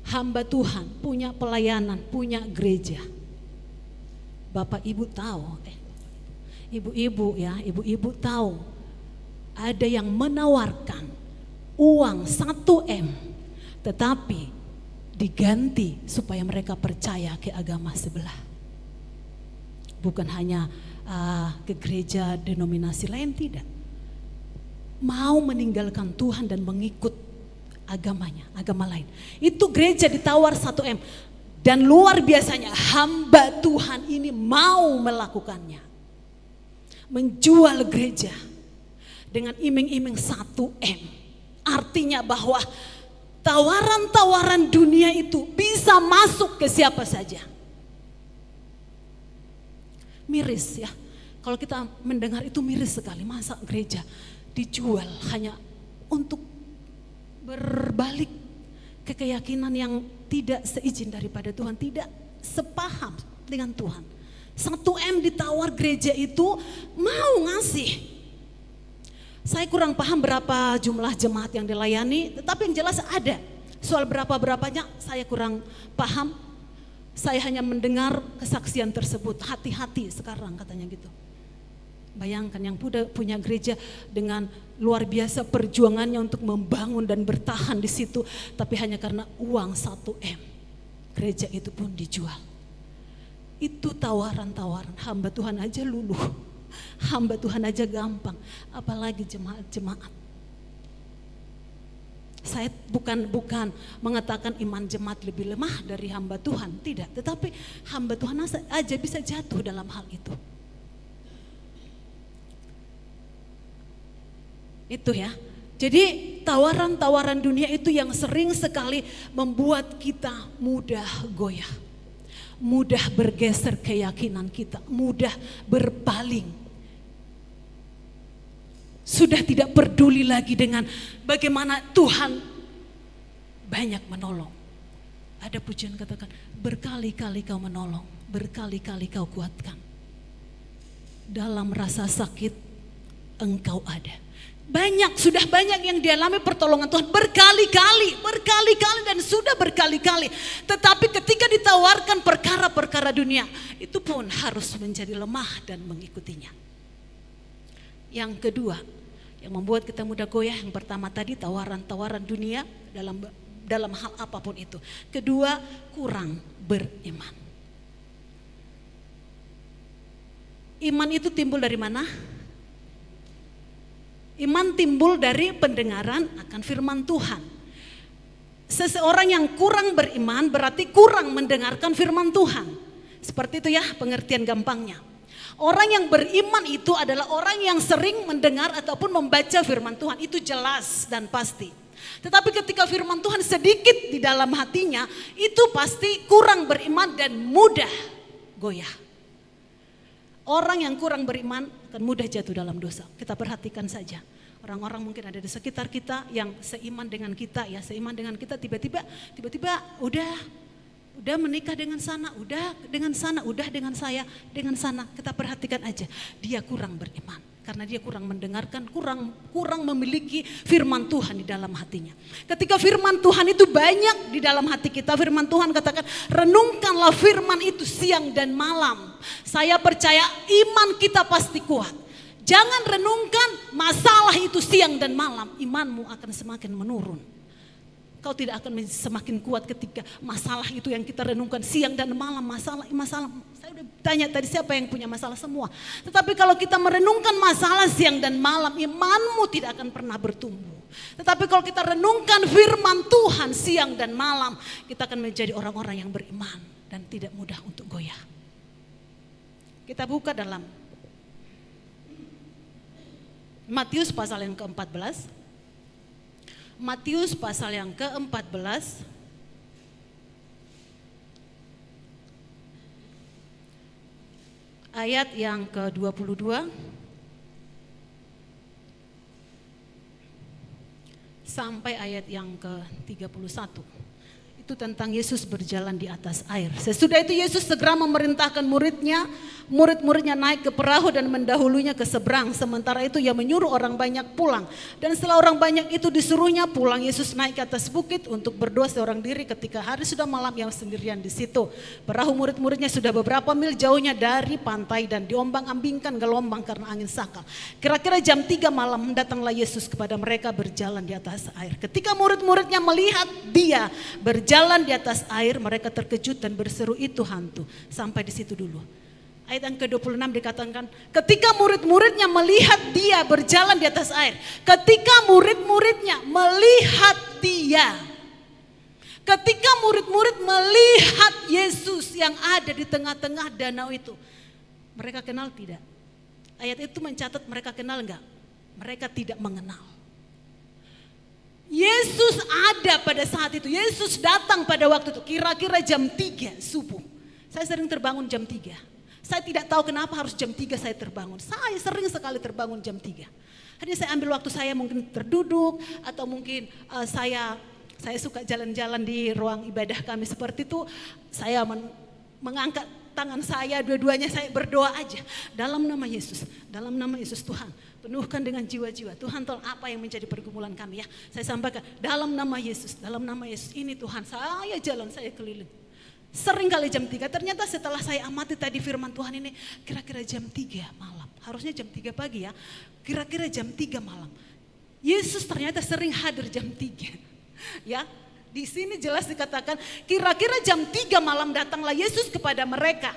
Hamba Tuhan punya pelayanan, punya gereja. Bapak Ibu tahu, ibu-ibu ya, ibu-ibu tahu ada yang menawarkan uang 1M tetapi diganti supaya mereka percaya ke agama sebelah. Bukan hanya ke gereja denominasi lain, tidak. Mau meninggalkan Tuhan dan mengikut agamanya, agama lain. Itu gereja ditawar 1M. Dan luar biasanya hamba Tuhan ini mau melakukannya. Menjual gereja dengan iming-iming 1M. Artinya bahwa tawaran-tawaran dunia itu bisa masuk ke siapa saja. Miris ya, kalau kita mendengar itu miris sekali. Masa gereja dijual hanya untuk berbalik ke keyakinan yang tidak seizin daripada Tuhan, tidak sepaham dengan Tuhan. 1M ditawar gereja itu mau ngasih. Saya kurang paham berapa jumlah jemaat yang dilayani, tetapi yang jelas ada. Soal berapa-berapanya saya kurang paham. Saya hanya mendengar kesaksian tersebut, hati-hati sekarang katanya gitu. Bayangkan yang punya gereja dengan luar biasa perjuangannya untuk membangun dan bertahan di situ, tapi hanya karena uang 1M, gereja itu pun dijual. Itu tawaran-tawaran, hamba Tuhan aja luluh, hamba Tuhan aja gampang, apalagi jemaat-jemaat. Saya bukan mengatakan iman jemaat lebih lemah dari hamba Tuhan, tidak. Tetapi hamba Tuhan aja bisa jatuh dalam hal itu. Itu ya. Jadi tawaran-tawaran dunia itu yang sering sekali membuat kita mudah goyah. Mudah bergeser keyakinan kita, mudah berpaling. Sudah tidak peduli lagi dengan bagaimana Tuhan banyak menolong. Ada pujian katakan, berkali-kali kau menolong, berkali-kali kau kuatkan. Dalam rasa sakit engkau ada. Sudah banyak yang dialami pertolongan Tuhan berkali-kali dan sudah berkali-kali. Tetapi ketika ditawarkan perkara-perkara dunia, itu pun harus menjadi lemah dan mengikutinya. Yang kedua, yang membuat kita mudah goyah, yang pertama tadi tawaran-tawaran dunia dalam hal apapun itu. Kedua, kurang beriman. Iman itu timbul dari mana? Iman timbul dari pendengaran akan firman Tuhan. Seseorang yang kurang beriman berarti kurang mendengarkan firman Tuhan. Seperti itu ya pengertian gampangnya. Orang yang beriman itu adalah orang yang sering mendengar ataupun membaca firman Tuhan. Itu jelas dan pasti. Tetapi ketika firman Tuhan sedikit di dalam hatinya, itu pasti kurang beriman dan mudah goyah. Orang yang kurang beriman akan mudah jatuh dalam dosa. Kita perhatikan saja. Orang-orang mungkin ada di sekitar kita yang seiman dengan kita ya, seiman dengan kita tiba-tiba udah menikah dengan sana, udah dengan saya, dengan sana. Kita perhatikan aja, dia kurang beriman. Karena dia kurang mendengarkan, kurang memiliki firman Tuhan di dalam hatinya. Ketika firman Tuhan itu banyak di dalam hati kita, firman Tuhan katakan, renungkanlah firman itu siang dan malam. Saya percaya iman kita pasti kuat. Jangan renungkan masalah itu siang dan malam, imanmu akan semakin menurun. Kau tidak akan semakin kuat ketika masalah itu yang kita renungkan siang dan malam. Masalah. Saya udah tanya tadi siapa yang punya masalah semua. Tetapi kalau kita merenungkan masalah siang dan malam, imanmu tidak akan pernah bertumbuh. Tetapi kalau kita renungkan firman Tuhan siang dan malam, kita akan menjadi orang-orang yang beriman dan tidak mudah untuk goyah. Kita buka dalam Matius pasal yang ke-14. Matius pasal yang ke-14 ayat yang ke-22 sampai ayat yang ke-31. Itu tentang Yesus berjalan di atas air. Sesudah itu Yesus segera memerintahkan murid-muridnya naik ke perahu dan mendahulunya ke seberang. Sementara itu ia menyuruh orang banyak pulang. Dan setelah orang banyak itu disuruhnya pulang, Yesus naik ke atas bukit untuk berdoa seorang diri. Ketika hari sudah malam, ia sendirian di situ. Perahu murid-muridnya sudah beberapa mil jauhnya dari pantai dan diombang-ambingkan gelombang karena angin sakal. Kira-kira jam 3 malam datanglah Yesus kepada mereka berjalan di atas air. Ketika murid-muridnya melihat dia berjalan di atas air, mereka terkejut dan berseru, itu hantu. Sampai di situ dulu. Ayat yang ke-26 dikatakan, ketika murid-muridnya melihat dia berjalan di atas air. Ketika murid-muridnya melihat dia. Ketika murid-murid melihat Yesus yang ada di tengah-tengah danau itu. Mereka kenal tidak? Ayat itu mencatat mereka kenal enggak? Mereka tidak mengenal. Yesus ada pada saat itu. Yesus datang pada waktu itu. Kira-kira jam 3 subuh. Saya sering terbangun jam 3. Saya tidak tahu kenapa harus jam 3 saya terbangun. Saya sering sekali terbangun jam 3. Hanya saya ambil waktu saya mungkin terduduk. Atau mungkin saya suka jalan-jalan di ruang ibadah kami seperti itu. Saya mengangkat tangan saya, dua-duanya saya berdoa aja. Dalam nama Yesus, dalam nama Yesus Tuhan. Penuhkan dengan jiwa-jiwa. Tuhan tolong apa yang menjadi pergumulan kami ya. Saya sampaikan dalam nama Yesus ini Tuhan. Saya jalan, saya keliling. Sering kali jam 3. Ternyata setelah saya amati tadi firman Tuhan ini. Kira-kira jam 3 malam. Harusnya jam 3 pagi ya. Kira-kira jam 3 malam. Yesus ternyata sering hadir jam 3. Ya. Di sini jelas dikatakan kira-kira jam 3 malam datanglah Yesus kepada mereka.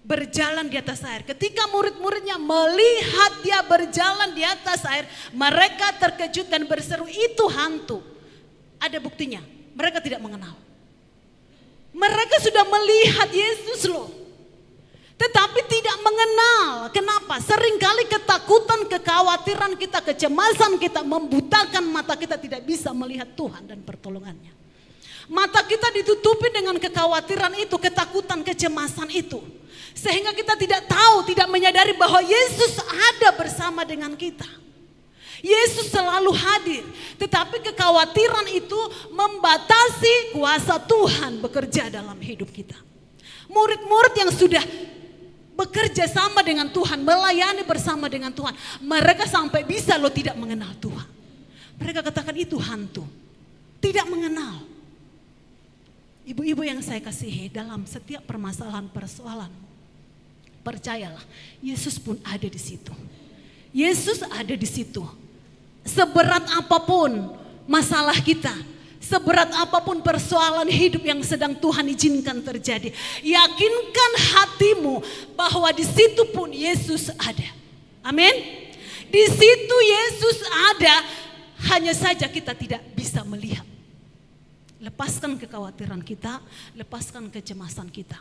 Berjalan di atas air. Ketika murid-muridnya melihat dia berjalan di atas air, mereka terkejut dan berseru, itu hantu. Ada buktinya, mereka tidak mengenal. Mereka sudah melihat Yesus loh, tetapi tidak mengenal. Kenapa? Seringkali ketakutan, kekhawatiran kita, kecemasan kita membutakan mata kita tidak bisa melihat Tuhan dan pertolongannya. Mata kita ditutupi dengan kekhawatiran itu, ketakutan, kecemasan itu. Sehingga kita tidak tahu, tidak menyadari bahwa Yesus ada bersama dengan kita. Yesus selalu hadir. Tetapi kekhawatiran itu membatasi kuasa Tuhan bekerja dalam hidup kita. Murid-murid yang sudah bekerja sama dengan Tuhan, melayani bersama dengan Tuhan, mereka sampai bisa loh tidak mengenal Tuhan. Mereka katakan itu hantu. Tidak mengenal. Ibu-ibu yang saya kasihi, dalam setiap persoalan, percayalah, Yesus pun ada di situ. Yesus ada di situ. Seberat apapun masalah kita, seberat apapun persoalan hidup yang sedang Tuhan izinkan terjadi, yakinkan hatimu bahwa di situ pun Yesus ada. Amin. Di situ Yesus ada, hanya saja kita tidak bisa melihat. Lepaskan kekhawatiran kita, lepaskan kecemasan kita.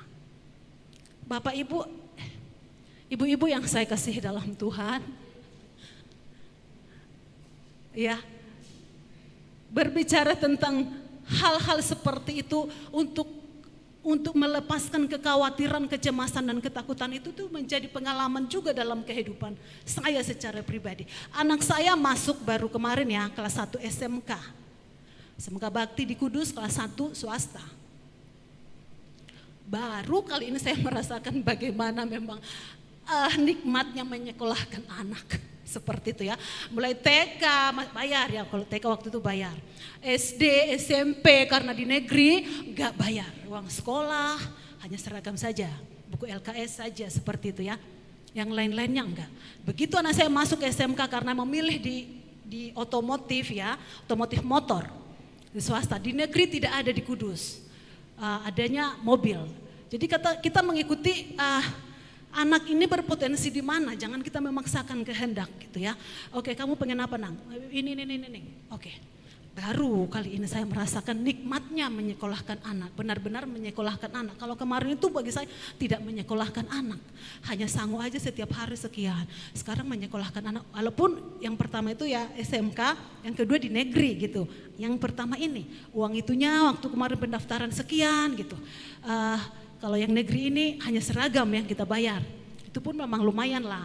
Bapak Ibu, ibu-ibu yang saya kasihi dalam Tuhan, ya, berbicara tentang hal-hal seperti itu untuk melepaskan kekhawatiran, kecemasan dan ketakutan itu tuh menjadi pengalaman juga dalam kehidupan saya secara pribadi. Anak saya masuk baru kemarin ya, kelas 1 SMK. SMK Bakti di Kudus, kelas 1 swasta. Baru kali ini saya merasakan bagaimana memang nikmatnya menyekolahkan anak. Seperti itu ya. Mulai TK bayar ya, kalau TK waktu itu bayar. SD, SMP karena di negeri enggak bayar. Uang sekolah hanya seragam saja, buku LKS saja seperti itu ya. Yang lain-lainnya enggak. Begitu anak saya masuk SMK karena memilih di otomotif ya, otomotif motor. Di swasta, di negeri tidak ada di Kudus. Adanya mobil. Jadi kita mengikuti Anak ini berpotensi di mana? Jangan kita memaksakan kehendak gitu ya. Oke, kamu pengen apa nang? Ini. Oke. Baru kali ini saya merasakan nikmatnya menyekolahkan anak. Benar-benar menyekolahkan anak. Kalau kemarin itu bagi saya tidak menyekolahkan anak. Hanya sanggup aja setiap hari sekian. Sekarang menyekolahkan anak. Walaupun yang pertama itu ya SMK, yang kedua di negeri gitu. Yang pertama ini uang itunya waktu kemarin pendaftaran sekian gitu. Kalau yang negeri ini hanya seragam yang kita bayar. Itu pun memang lumayan lah.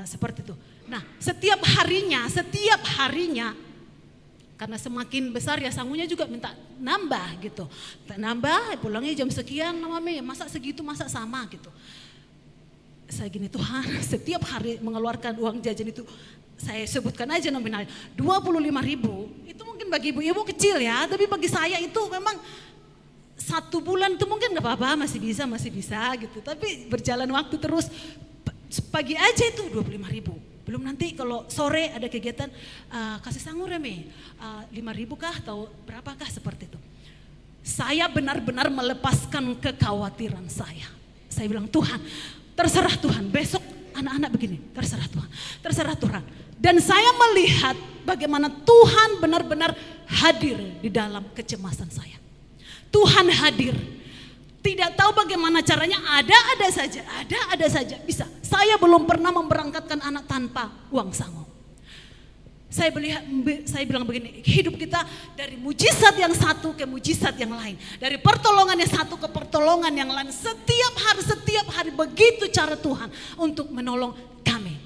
Seperti itu. Nah, setiap harinya karena semakin besar ya sangunya juga minta nambah gitu. Nambah pulangnya jam sekian, mami masa segitu, masa sama gitu. Saya gini, Tuhan setiap hari mengeluarkan uang jajan itu, saya sebutkan aja nominalnya 25.000. Itu mungkin bagi ibu-ibu kecil ya, tapi bagi saya itu memang 1 bulan itu mungkin gak apa-apa, masih bisa gitu. Tapi berjalan waktu terus, pagi aja itu 25.000. Belum nanti kalau sore ada kegiatan kasih sangur ya 5.000 kah atau berapakah seperti itu. Saya benar-benar melepaskan kekhawatiran saya. Saya bilang, Tuhan terserah Tuhan, besok anak-anak begini, terserah Tuhan. Dan saya melihat bagaimana Tuhan benar-benar hadir di dalam kecemasan saya. Tuhan hadir. Tidak tahu bagaimana caranya, ada saja bisa. Saya belum pernah memberangkatkan anak tanpa uang sangu. Saya bilang begini, hidup kita dari mujizat yang satu ke mujizat yang lain. Dari pertolongan yang satu ke pertolongan yang lain. Setiap hari begitu cara Tuhan untuk menolong kami.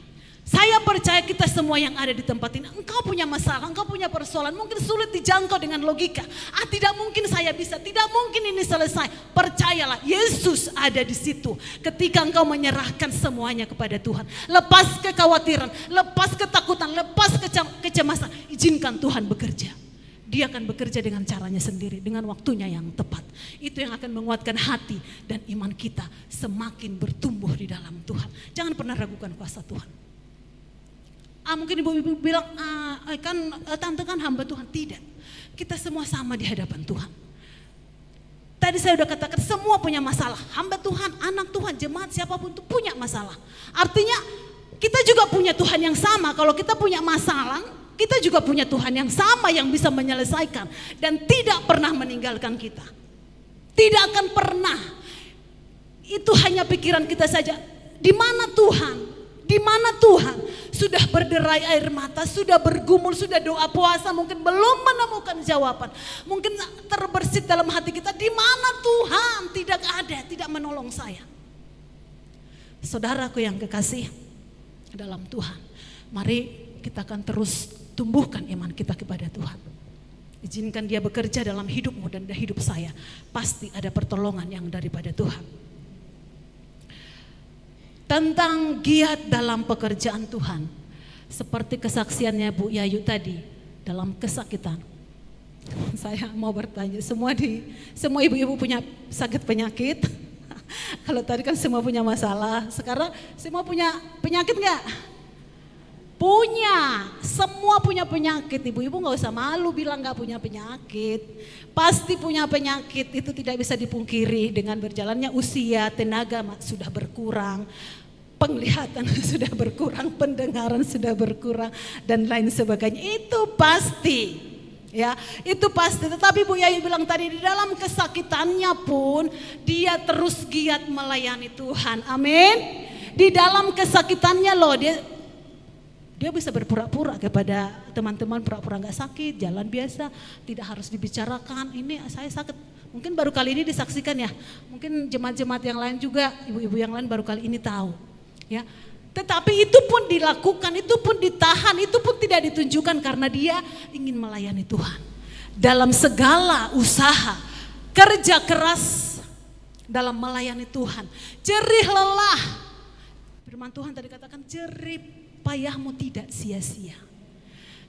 Saya percaya kita semua yang ada di tempat ini, engkau punya masalah, engkau punya persoalan, mungkin sulit dijangkau dengan logika. Tidak mungkin saya bisa, tidak mungkin ini selesai. Percayalah, Yesus ada di situ. Ketika engkau menyerahkan semuanya kepada Tuhan, lepas kekhawatiran, lepas ketakutan, lepas kecemasan, izinkan Tuhan bekerja. Dia akan bekerja dengan caranya sendiri, dengan waktunya yang tepat. Itu yang akan menguatkan hati dan iman kita semakin bertumbuh di dalam Tuhan. Jangan pernah ragukan kuasa Tuhan. Mungkin ibu-ibu bilang, tante kan hamba Tuhan. Tidak, kita semua sama di hadapan Tuhan. Tadi saya udah katakan semua punya masalah. Hamba Tuhan, anak Tuhan, jemaat siapapun itu punya masalah. Artinya kita juga punya Tuhan yang sama. Kalau kita punya masalah, kita juga punya Tuhan yang sama yang bisa menyelesaikan. Dan tidak pernah meninggalkan kita. Tidak akan pernah. Itu hanya pikiran kita saja. Di mana Tuhan? Di mana Tuhan? Sudah berderai air mata, sudah bergumul, sudah doa puasa, mungkin belum menemukan jawaban. Mungkin terbersit dalam hati kita, di mana Tuhan? Tidak ada, tidak menolong saya. Saudaraku yang kekasih dalam Tuhan, mari kita akan terus tumbuhkan iman kita kepada Tuhan. Izinkan Dia bekerja dalam hidupmu dan hidup saya. Pasti ada pertolongan yang daripada Tuhan. Tentang giat dalam pekerjaan Tuhan, seperti kesaksiannya Bu Yayu tadi dalam kesakitan. Saya mau bertanya, semua ibu-ibu punya sakit penyakit? Kalau tadi kan semua punya masalah, sekarang semua punya penyakit nggak? Punya, semua punya penyakit. Ibu-ibu nggak usah malu bilang nggak punya penyakit. Pasti punya penyakit, itu tidak bisa dipungkiri. Dengan berjalannya usia, tenaga sudah berkurang, penglihatan sudah berkurang, pendengaran sudah berkurang, dan lain sebagainya. Itu pasti, ya, itu pasti. Tetapi Bu Yayu bilang tadi, di dalam kesakitannya pun dia terus giat melayani Tuhan. Amin. Di dalam kesakitannya loh, dia bisa berpura-pura kepada teman-teman, pura-pura gak sakit, jalan biasa, tidak harus dibicarakan, ini saya sakit. Mungkin baru kali ini disaksikan ya, mungkin jemaat-jemaat yang lain juga, ibu-ibu yang lain baru kali ini tahu. Ya, tetapi itu pun dilakukan, itu pun ditahan, itu pun tidak ditunjukkan karena dia ingin melayani Tuhan. Dalam segala usaha, kerja keras dalam melayani Tuhan, jerih lelah. Firman Tuhan tadi katakan jerih payahmu tidak sia-sia.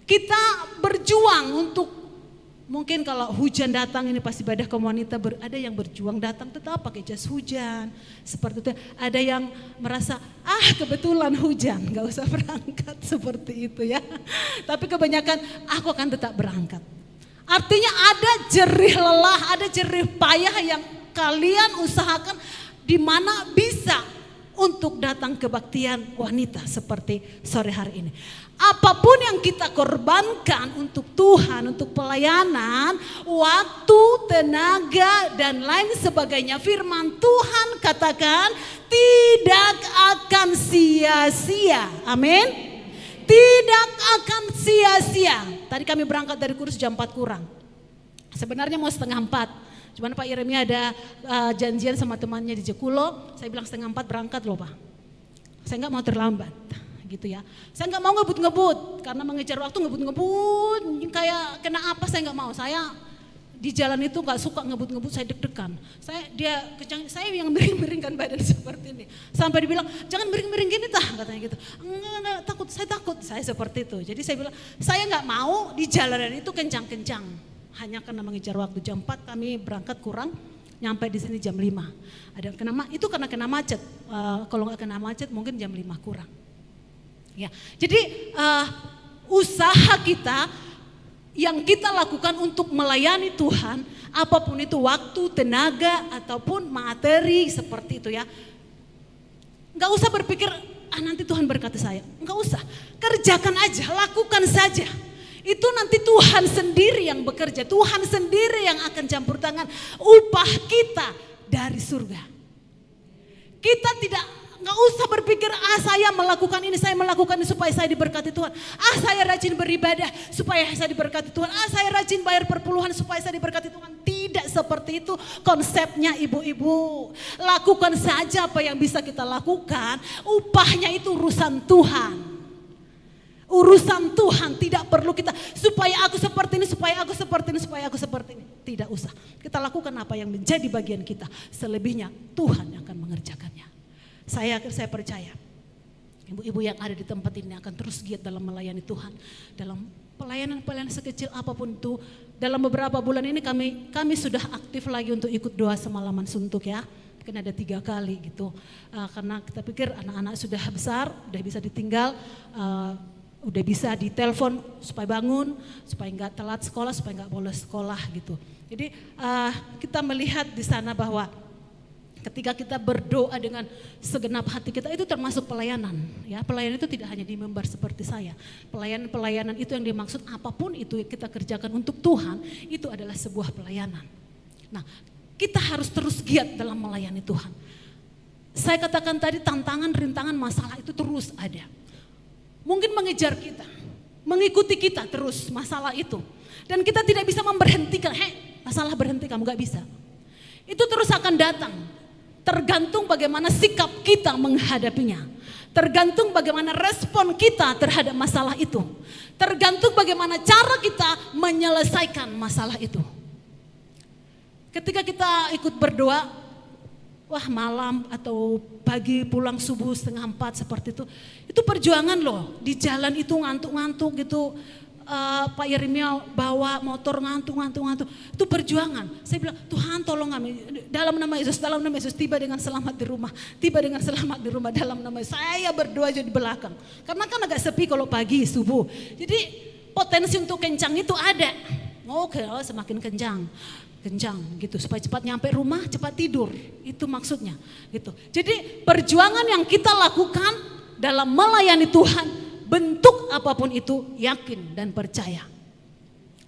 Kita berjuang untuk, mungkin kalau hujan datang ini pasti ibadah komunitas, ada yang berjuang datang tetap pakai jas hujan seperti itu. Ada yang merasa kebetulan hujan gak usah berangkat seperti itu ya. Tapi kebanyakan aku akan tetap berangkat. Artinya ada jerih lelah, ada jerih payah yang kalian usahakan di mana bisa untuk datang kebaktian wanita seperti sore hari ini. Apapun yang kita korbankan untuk Tuhan, untuk pelayanan, waktu, tenaga, dan lain sebagainya, firman Tuhan katakan tidak akan sia-sia. Amin. Tidak akan sia-sia. Tadi kami berangkat dari kursus jam 4 kurang. Sebenarnya mau setengah 4. Cuman Pak Yeremia ada janjian sama temannya di Jekulo. Saya bilang setengah 4 berangkat loh Pak. Saya nggak mau terlambat. Gitu ya. Saya nggak mau ngebut-ngebut karena mengejar waktu ngebut-ngebut kayak kena apa saya nggak mau. Saya di jalan itu nggak suka ngebut-ngebut, saya deg-degan. Saya yang miring-miringkan badan seperti ini. Sampai dibilang jangan miring-miring gini tah katanya gitu. Enggak, takut, saya takut, saya seperti itu. Jadi saya bilang saya nggak mau di jalanan itu kencang-kencang. Hanya karena mengejar waktu jam 4 kami berangkat kurang. Nyampe di sini jam 5. Ada itu karena kena macet. Kalau nggak kena macet mungkin jam 5 kurang. Ya, jadi usaha kita yang kita lakukan untuk melayani Tuhan, apapun itu waktu, tenaga, ataupun materi seperti itu ya. Nggak usah berpikir, nanti Tuhan berkati saya. Nggak usah, kerjakan aja, lakukan saja. Itu nanti Tuhan sendiri yang bekerja, Tuhan sendiri yang akan campur tangan. Upah kita dari surga. Kita nggak usah berpikir, saya melakukan ini, saya melakukan ini supaya saya diberkati Tuhan. Saya rajin beribadah supaya saya diberkati Tuhan. Saya rajin bayar perpuluhan supaya saya diberkati Tuhan. Tidak seperti itu konsepnya ibu-ibu. Lakukan saja apa yang bisa kita lakukan. Upahnya itu urusan Tuhan. Urusan Tuhan, tidak perlu kita supaya aku seperti ini, supaya aku seperti ini, supaya aku seperti ini. Tidak usah. Kita lakukan apa yang menjadi bagian kita. Selebihnya Tuhan yang akan mengerjakannya. Saya percaya ibu-ibu yang ada di tempat ini akan terus giat dalam melayani Tuhan. Dalam pelayanan sekecil apapun itu. Dalam beberapa bulan ini kami sudah aktif lagi untuk ikut doa semalaman suntuk ya. Mungkin ada 3 kali gitu. Karena kita pikir anak-anak sudah besar, udah bisa ditinggal, udah bisa ditelepon supaya bangun, supaya nggak telat sekolah, supaya nggak bolos sekolah gitu. Jadi kita melihat di sana bahwa ketika kita berdoa dengan segenap hati kita, itu termasuk pelayanan. Ya, pelayanan itu tidak hanya di mimbar seperti saya. Pelayanan itu yang dimaksud apapun itu kita kerjakan untuk Tuhan, itu adalah sebuah pelayanan. Nah, kita harus terus giat dalam melayani Tuhan. Saya katakan tadi tantangan, rintangan, masalah itu terus ada. Mungkin mengejar kita, mengikuti kita terus masalah itu. Dan kita tidak bisa memberhentikan, masalah berhenti, kamu gak bisa. Itu terus akan datang. Tergantung bagaimana sikap kita menghadapinya. Tergantung bagaimana respon kita terhadap masalah itu. Tergantung bagaimana cara kita menyelesaikan masalah itu. Ketika kita ikut berdoa, malam atau pagi pulang subuh 3:30 seperti itu perjuangan loh. Di jalan itu ngantuk-ngantuk gitu. Pak Yeremia bawa motor ngantuk. Itu perjuangan. Saya bilang, Tuhan tolong kami. Dalam nama Yesus, tiba dengan selamat di rumah. Dalam nama Yesus. Saya berdoa aja di belakang. Karena kan agak sepi kalau pagi, subuh. Jadi potensi untuk kencang itu ada. Oke, semakin kencang gitu. Supaya cepat nyampe rumah, cepat tidur. Itu maksudnya gitu. Jadi perjuangan yang kita lakukan dalam melayani Tuhan, bentuk apapun itu, yakin dan percaya.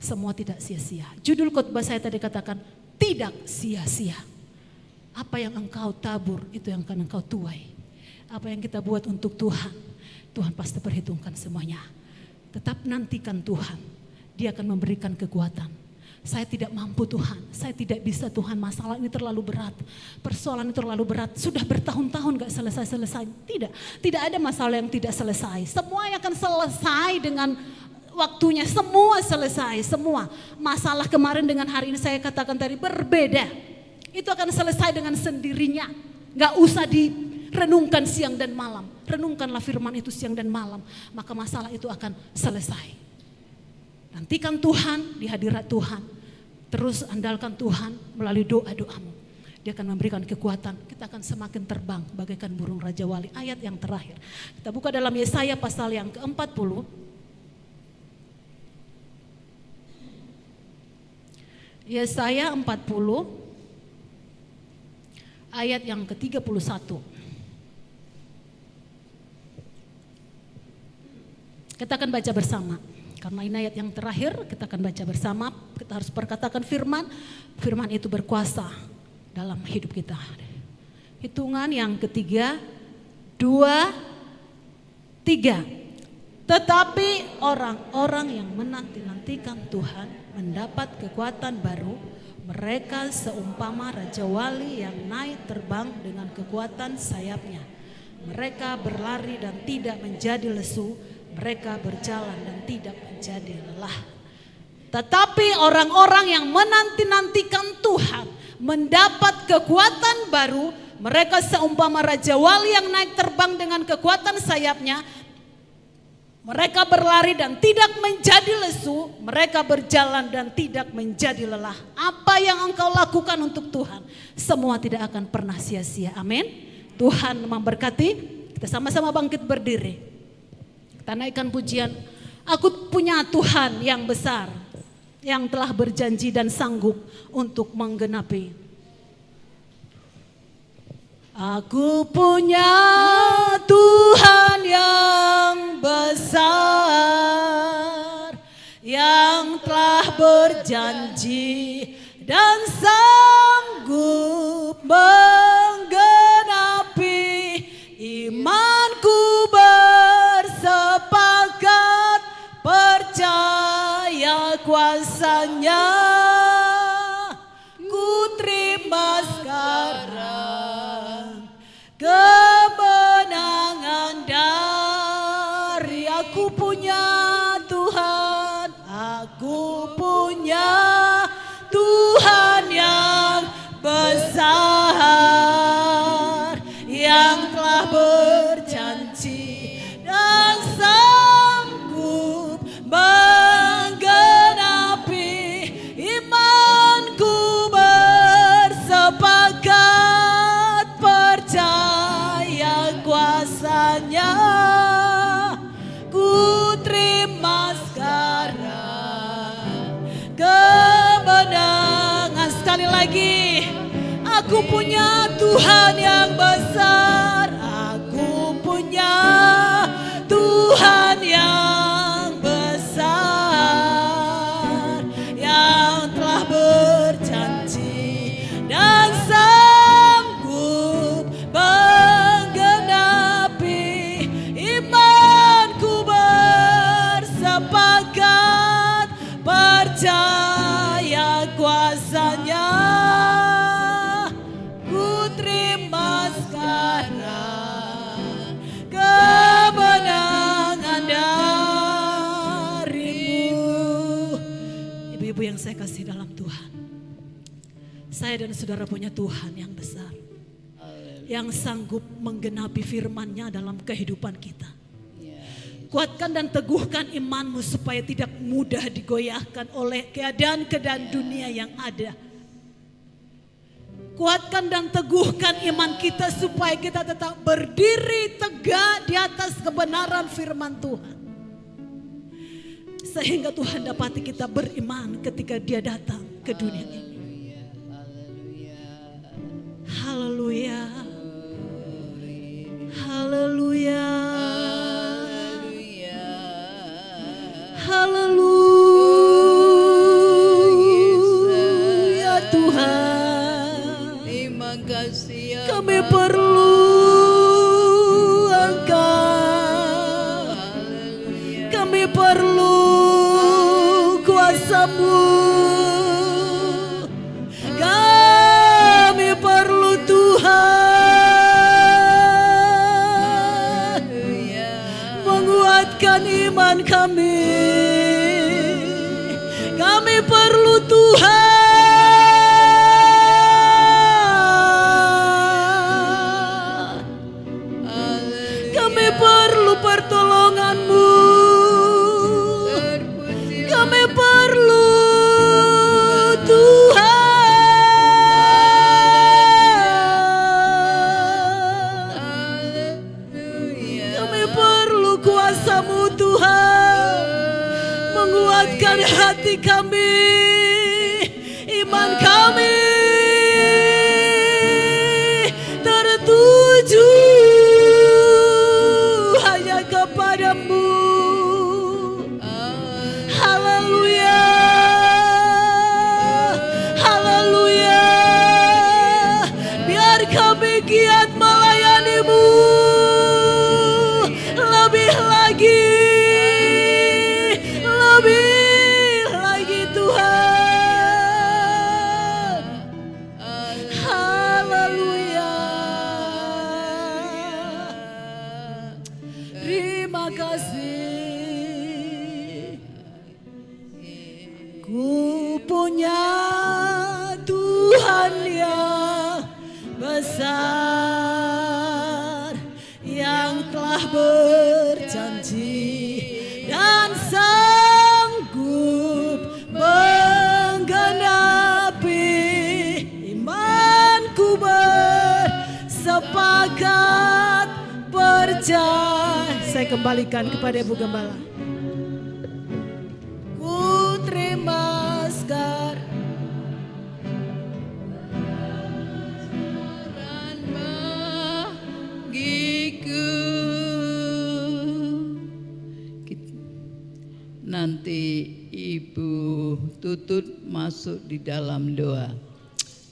Semua tidak sia-sia. Judul khotbah saya tadi katakan, tidak sia-sia. Apa yang engkau tabur, itu yang akan engkau tuai. Apa yang kita buat untuk Tuhan, Tuhan pasti perhitungkan semuanya. Tetap nantikan Tuhan. Dia akan memberikan kekuatan. Saya tidak mampu Tuhan, saya tidak bisa Tuhan, masalah ini terlalu berat, persoalan ini terlalu berat, sudah bertahun-tahun gak selesai-selesai. Tidak ada masalah yang tidak selesai, semua yang akan selesai dengan waktunya, semua selesai, semua. Masalah kemarin dengan hari ini saya katakan tadi berbeda, itu akan selesai dengan sendirinya, gak usah direnungkan siang dan malam, renungkanlah firman itu siang dan malam, maka masalah itu akan selesai. Nantikan Tuhan, di hadirat Tuhan. Terus andalkan Tuhan melalui doa-doamu. Dia akan memberikan kekuatan. Kita akan semakin terbang bagaikan burung Raja Wali. Ayat yang terakhir. Kita buka dalam Yesaya pasal yang ke-40. Yesaya 40. Ayat yang ke-31. Kita akan baca bersama. Karena ini ayat yang terakhir, kita akan baca bersama. Kita harus perkatakan firman. Firman itu berkuasa dalam hidup kita. Hitungan yang ketiga, 2, 3. Tetapi orang-orang yang menanti-nantikan Tuhan mendapat kekuatan baru. Mereka seumpama Raja Wali yang naik terbang dengan kekuatan sayapnya. Mereka berlari dan tidak menjadi lesu. Mereka berjalan dan tidak menjadi lelah. Tetapi orang-orang yang menanti-nantikan Tuhan mendapat kekuatan baru. Mereka seumpama Raja Wali yang naik terbang dengan kekuatan sayapnya. Mereka berlari dan tidak menjadi lesu. Mereka berjalan dan tidak menjadi lelah. Apa yang engkau lakukan untuk Tuhan, semua tidak akan pernah sia-sia. Amin. Tuhan memberkati. Kita sama-sama bangkit berdiri. Kita naikkan pujian. Aku punya Tuhan yang besar, yang telah berjanji dan sanggup untuk menggenapi. Aku punya Tuhan yang besar, yang telah berjanji dan sanggup menggenapi. Imanku bersepakat percaya kuasanya. Ku terima sekarang kemenangan dari aku punya Tuhan. Aku punya Tuhan yang besar, yang telah berjanji dan sanggup menggenapi. Imanku bersepakat percaya kuasanya. Ku terima sekarang kemenangan. Sekali lagi, aku punya Tuhan yang besar. Aku punya Tuhan yang besar, yang telah berjanji dan sanggup menggenapi. Imanku bersepakat percaya kuasanya. Ku terima sekarang kemenangan darimu. Ibu-ibu yang saya kasih dalam Tuhan, saya dan saudara punya Tuhan yang besar, yang sanggup menggenapi firman-Nya dalam kehidupan kita. Kuatkan dan teguhkan imanmu supaya tidak mudah digoyahkan oleh keadaan-keadaan dunia yang ada. Kuatkan dan teguhkan iman kita supaya kita tetap berdiri tegak di atas kebenaran firman Tuhan. Sehingga Tuhan dapati kita beriman ketika Dia datang ke dunia ini. Haleluya. Haleluya. Haleluya Tuhan. Terima kasih ya Kami perlu Engkau. Kami perlu kuasa-Mu. Kami perlu Tuhan. Menguatkan iman kami. Kami perlu Tuhan. Kami perlu pertolongan-Mu. Kami perlu Tuhan. Kami perlu kuasa-Mu Tuhan. Menguatkan hati kami, iman kami tertuju hanya kepada-Mu. Terima kasih. Ku punya Tuhan yang besar, yang telah berjanji dan sanggup menggenapi. Imanku bersepakat percaya. Saya kembalikan kepada Ibu Gembala. Ku terima sekarang bagiku. Nanti Ibu Tutut masuk di dalam doa.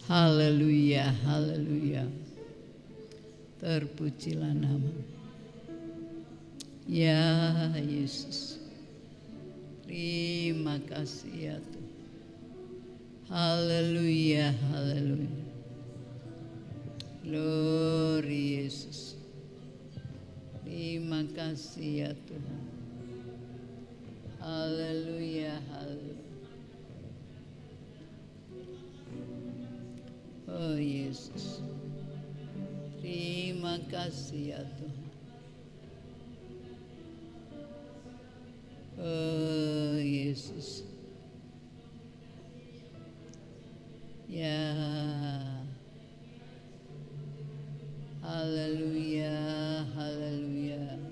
Haleluya, haleluya. Terpujilah nama. Ya Yesus. Terima kasih ya Tuhan. Haleluya, haleluya. Glory Yesus. Terima kasih ya Tuhan. Haleluya, haleluya. Oh Yesus. Terima kasih ya Tuhan. Oh Yesus. Ya. Haleluya, haleluya.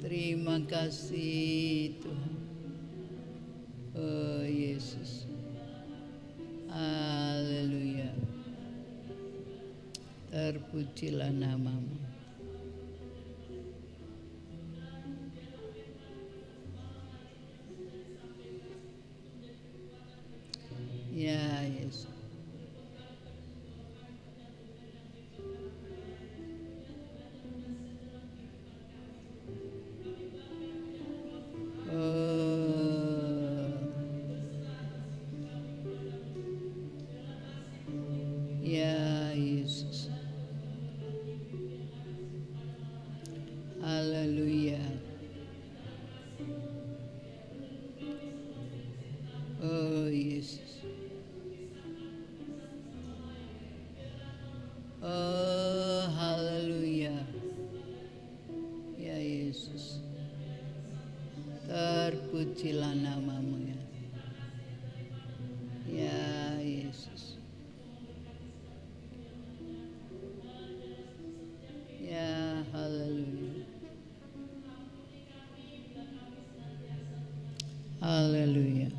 Terima kasih Tuhan. Oh Yesus. Haleluya. Terpujilah namamu. Ya Yesus. Ya Yesus. Haleluya. Oh Yesus. Oh haleluya. Ya Yesus. Terpujilah namamu ya. Ya Yesus. Ya haleluya. Haleluya.